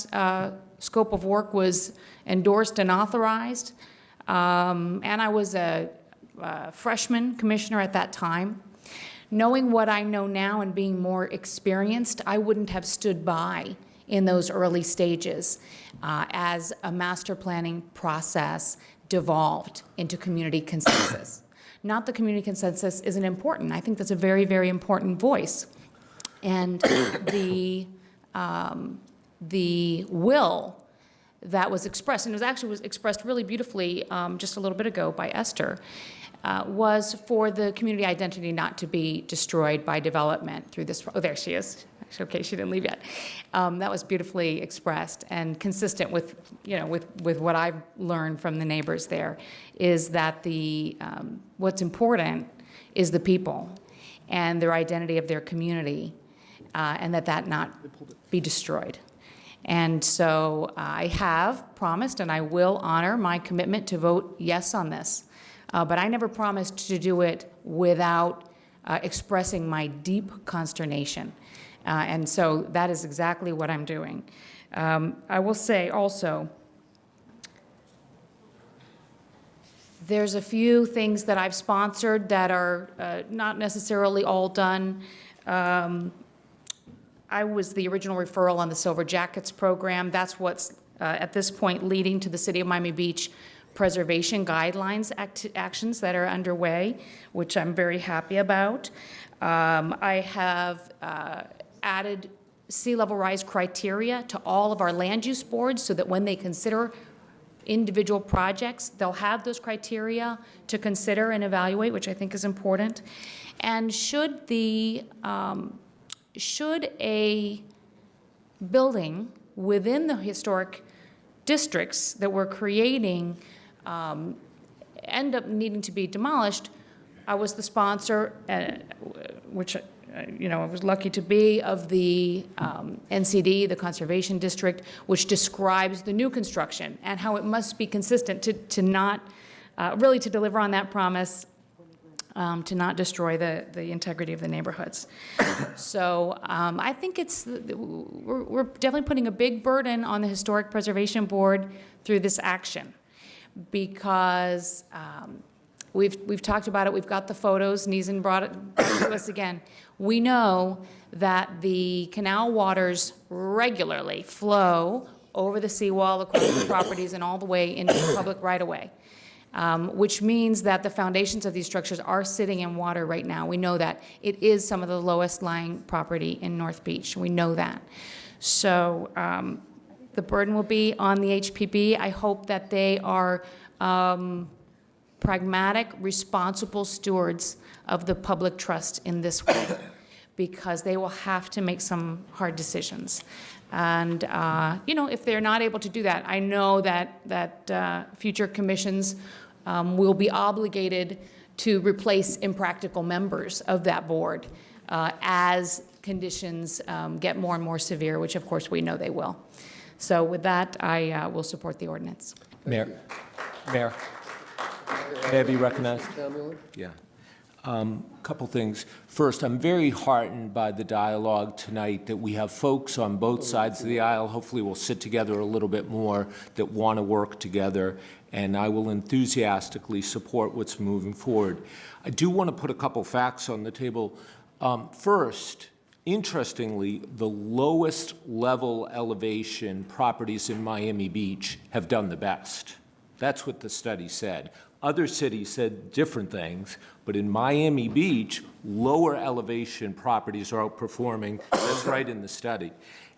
scope of work was endorsed and authorized, and I was a freshman commissioner at that time. Knowing what I know now and being more experienced, I wouldn't have stood by in those early stages as a master planning process devolved into community consensus. Not that community consensus isn't important. I think that's a very, very important voice. And the will that was expressed, and was expressed really beautifully just a little bit ago by Esther, was for the community identity not to be destroyed by development through this. Oh, there she is. Okay, she didn't leave yet. That was beautifully expressed and consistent with, with what I've learned from the neighbors there, is that what's important is the people and their identity of their community, and that not be destroyed. And so I have promised, and I will honor my commitment to vote yes on this. But I never promised to do it without expressing my deep consternation. And so that is exactly what I'm doing. I will say also, there's a few things that I've sponsored that are not necessarily all done. I was the original referral on the Silver Jackets program. That's what's, at this point, leading to the City of Miami Beach preservation guidelines actions that are underway, which I'm very happy about. I have added sea level rise criteria to all of our land use boards so that when they consider individual projects, they'll have those criteria to consider and evaluate, which I think is important. And should a building within the historic districts that we're creating end up needing to be demolished, I was the sponsor, which I was lucky to be, of the NCD, the Conservation District, which describes the new construction and how it must be consistent to not, really to deliver on that promise, to not destroy the integrity of the neighborhoods. So I think we're definitely putting a big burden on the Historic Preservation Board through this action, because we've talked about it, we've got the photos, Neeson brought it to us again. We know that the canal waters regularly flow over the seawall, across the properties, and all the way into the public right-of-way, which means that the foundations of these structures are sitting in water right now. We know that. It is some of the lowest lying property in North Beach. We know that. So the burden will be on the HPB. I hope that they are pragmatic, responsible stewards of the public trust in this way, because they will have to make some hard decisions. And, if they're not able to do that, I know that future commissions will be obligated to replace impractical members of that board as conditions get more and more severe, which of course we know they will. So with that, I will support the ordinance. Mayor, may I be recognized? Yeah. Couple things. First, I'm very heartened by the dialogue tonight that we have folks on both sides of the aisle. Hopefully we'll sit together a little bit more that want to work together, and I will enthusiastically support what's moving forward. I do want to put a couple facts on the table. First, interestingly, the lowest level elevation properties in Miami Beach have done the best. That's what the study said. Other cities said different things, but in Miami Beach, lower elevation properties are outperforming. That's right in the study.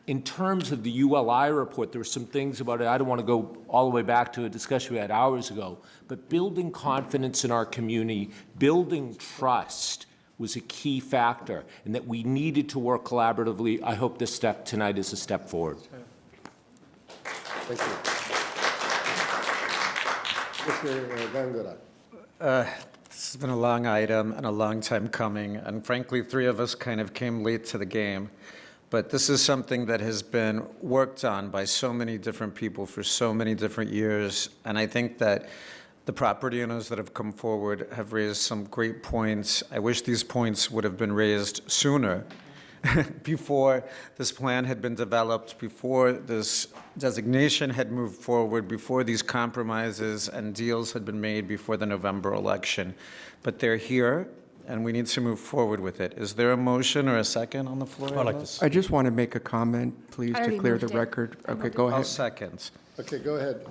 In terms of the ULI report, there were some things about it. I don't want to go all the way back to a discussion we had hours ago, but building confidence in our community, building trust was a key factor, and that we needed to work collaboratively. I hope this step tonight is a step forward. Thank you. Mr. Gangara. This has been a long item and a long time coming, and frankly, three of us kind of came late to the game. But this is something that has been worked on by so many different people for so many different years, and I think that the property owners that have come forward have raised some great points. I wish these points would have been raised sooner, before this plan had been developed, before this designation had moved forward, before these compromises and deals had been made before the November election. But they're here, and we need to move forward with it. Is there a motion or a second on the floor? I just want to make a comment, please, to clear the record. Okay, go ahead. I'll second. Okay, go ahead.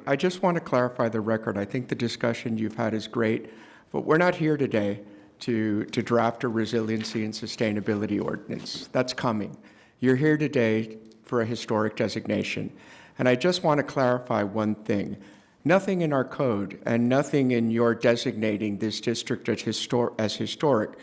I just want to clarify the record. I think the discussion you've had is great, but we're not here today to draft a resiliency and sustainability ordinance. That's coming. You're here today for a historic designation. And I just want to clarify one thing. Nothing in our code and nothing in your designating this district as historic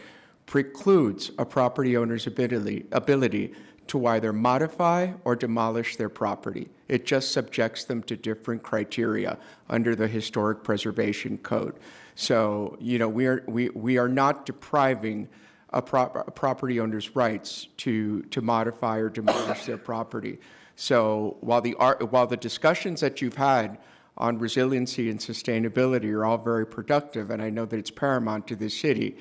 precludes a property owner's ability to either modify or demolish their property. It just subjects them to different criteria under the Historic Preservation Code. So, you know, we are not depriving a property owner's rights to modify or demolish their property. So while the discussions that you've had on resiliency and sustainability are all very productive, and I know that it's paramount to this city,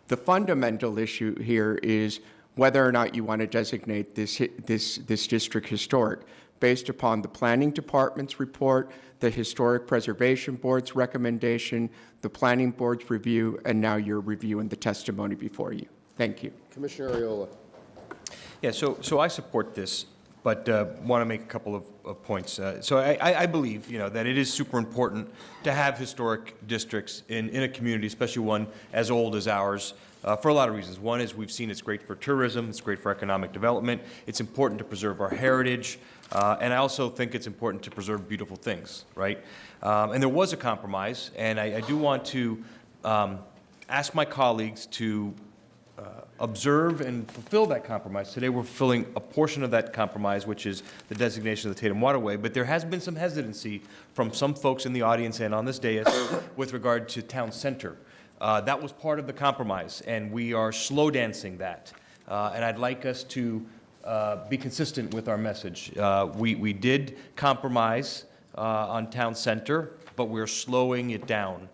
the fundamental issue here is whether or not you want to designate this district historic based upon the Planning Department's report, the Historic Preservation Board's recommendation, the Planning Board's review, and now your review and the testimony before you. Thank you. Commissioner Ariola. Yeah, so I support this, but want to make a couple of points. So I believe, you know, that it is super important to have historic districts in a community, especially one as old as ours, for a lot of reasons. One is we've seen it's great for tourism, it's great for economic development, it's important to preserve our heritage, and I also think it's important to preserve beautiful things, right? And there was a compromise, and I do want to ask my colleagues to observe and fulfill that compromise. Today we're fulfilling a portion of that compromise, which is the designation of the Tatum Waterway, but there has been some hesitancy from some folks in the audience and on this dais with regard to town center. That was part of the compromise, and we are slow dancing that. And I'd like us to be consistent with our message. We did compromise on town center, but we're slowing it down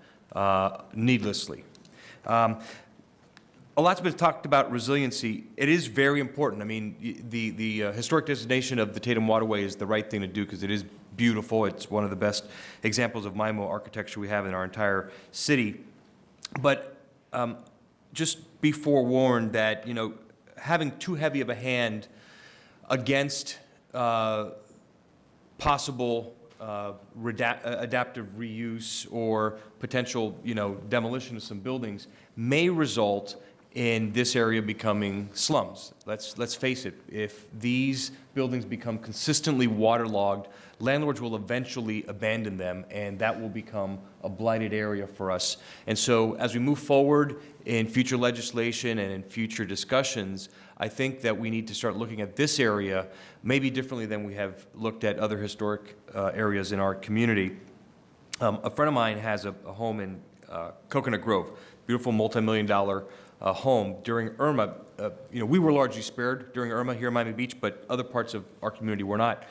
needlessly. A lot's been talked about resiliency. It is very important. I mean, the historic designation of the Tatum Waterway is the right thing to do because it is beautiful. It's one of the best examples of MIMO architecture we have in our entire city. But just be forewarned that, you know, having too heavy of a hand against possible adaptive reuse or potential, you know, demolition of some buildings may result in this area becoming slums. Let's face it, if these buildings become consistently waterlogged, landlords will eventually abandon them, and that will become a blighted area for us. And so as we move forward in future legislation and in future discussions, I think that we need to start looking at this area maybe differently than we have looked at other historic areas in our community. A friend of mine has a home in Coconut Grove, beautiful multi-million-dollar home. During Irma, you know, we were largely spared during Irma here in Miami Beach, but other parts of our community were not.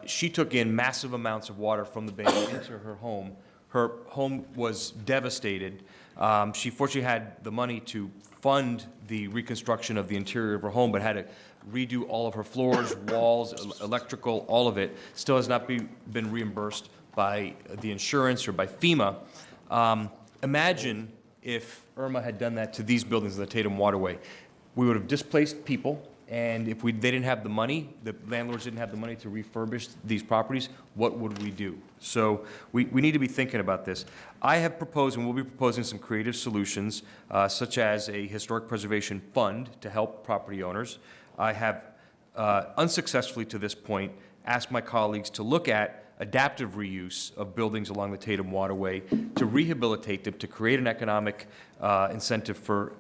She took in massive amounts of water from the bay into her home. Her home was devastated. She fortunately had the money to fund the reconstruction of the interior of her home, but had to redo all of her floors, walls, electrical, all of it. Still has not been reimbursed by the insurance or by FEMA. Imagine if Irma had done that to these buildings in the Tatum Waterway. We would have displaced people, and if they didn't have the money, the landlords didn't have the money to refurbish these properties, what would we do? So we need to be thinking about this. I have proposed and will be proposing some creative solutions, such as a historic preservation fund to help property owners. I have unsuccessfully to this point asked my colleagues to look at adaptive reuse of buildings along the Tatum Waterway, to rehabilitate them, to create an economic incentive for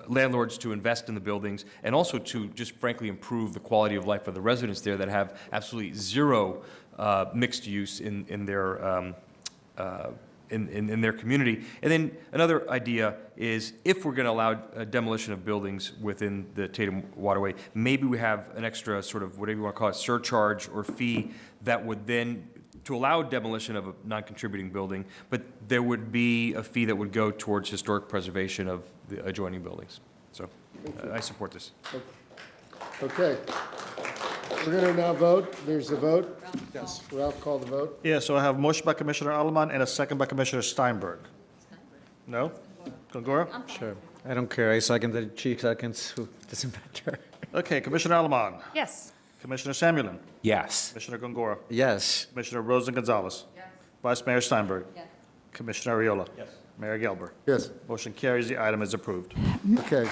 landlords to invest in the buildings, and also to just frankly improve the quality of life of the residents there that have absolutely zero mixed use in their community. And then another idea is, if we're going to allow demolition of buildings within the Tatum Waterway, maybe we have an extra sort of, whatever you want to call it, surcharge or fee that would then, to allow demolition of a non-contributing building, but there would be a fee that would go towards historic preservation of the adjoining buildings. So I support this. Okay. We're going to now vote. There's a vote. Yes. Ralph, call the vote. Yeah, so I have a motion by Commissioner Alaman and a second by Commissioner Steinberg. No? Gongora? Sure. I don't care. I second the chief seconds. Doesn't matter. Okay, Commissioner Alaman. Yes. Commissioner Samulin. Yes. Commissioner Gongora. Yes. Commissioner Rosen Gonzalez. Yes. Vice Mayor Steinberg. Yes. Commissioner Ariola. Yes. Mayor Gelber. Yes. Motion carries. The item is approved. Okay.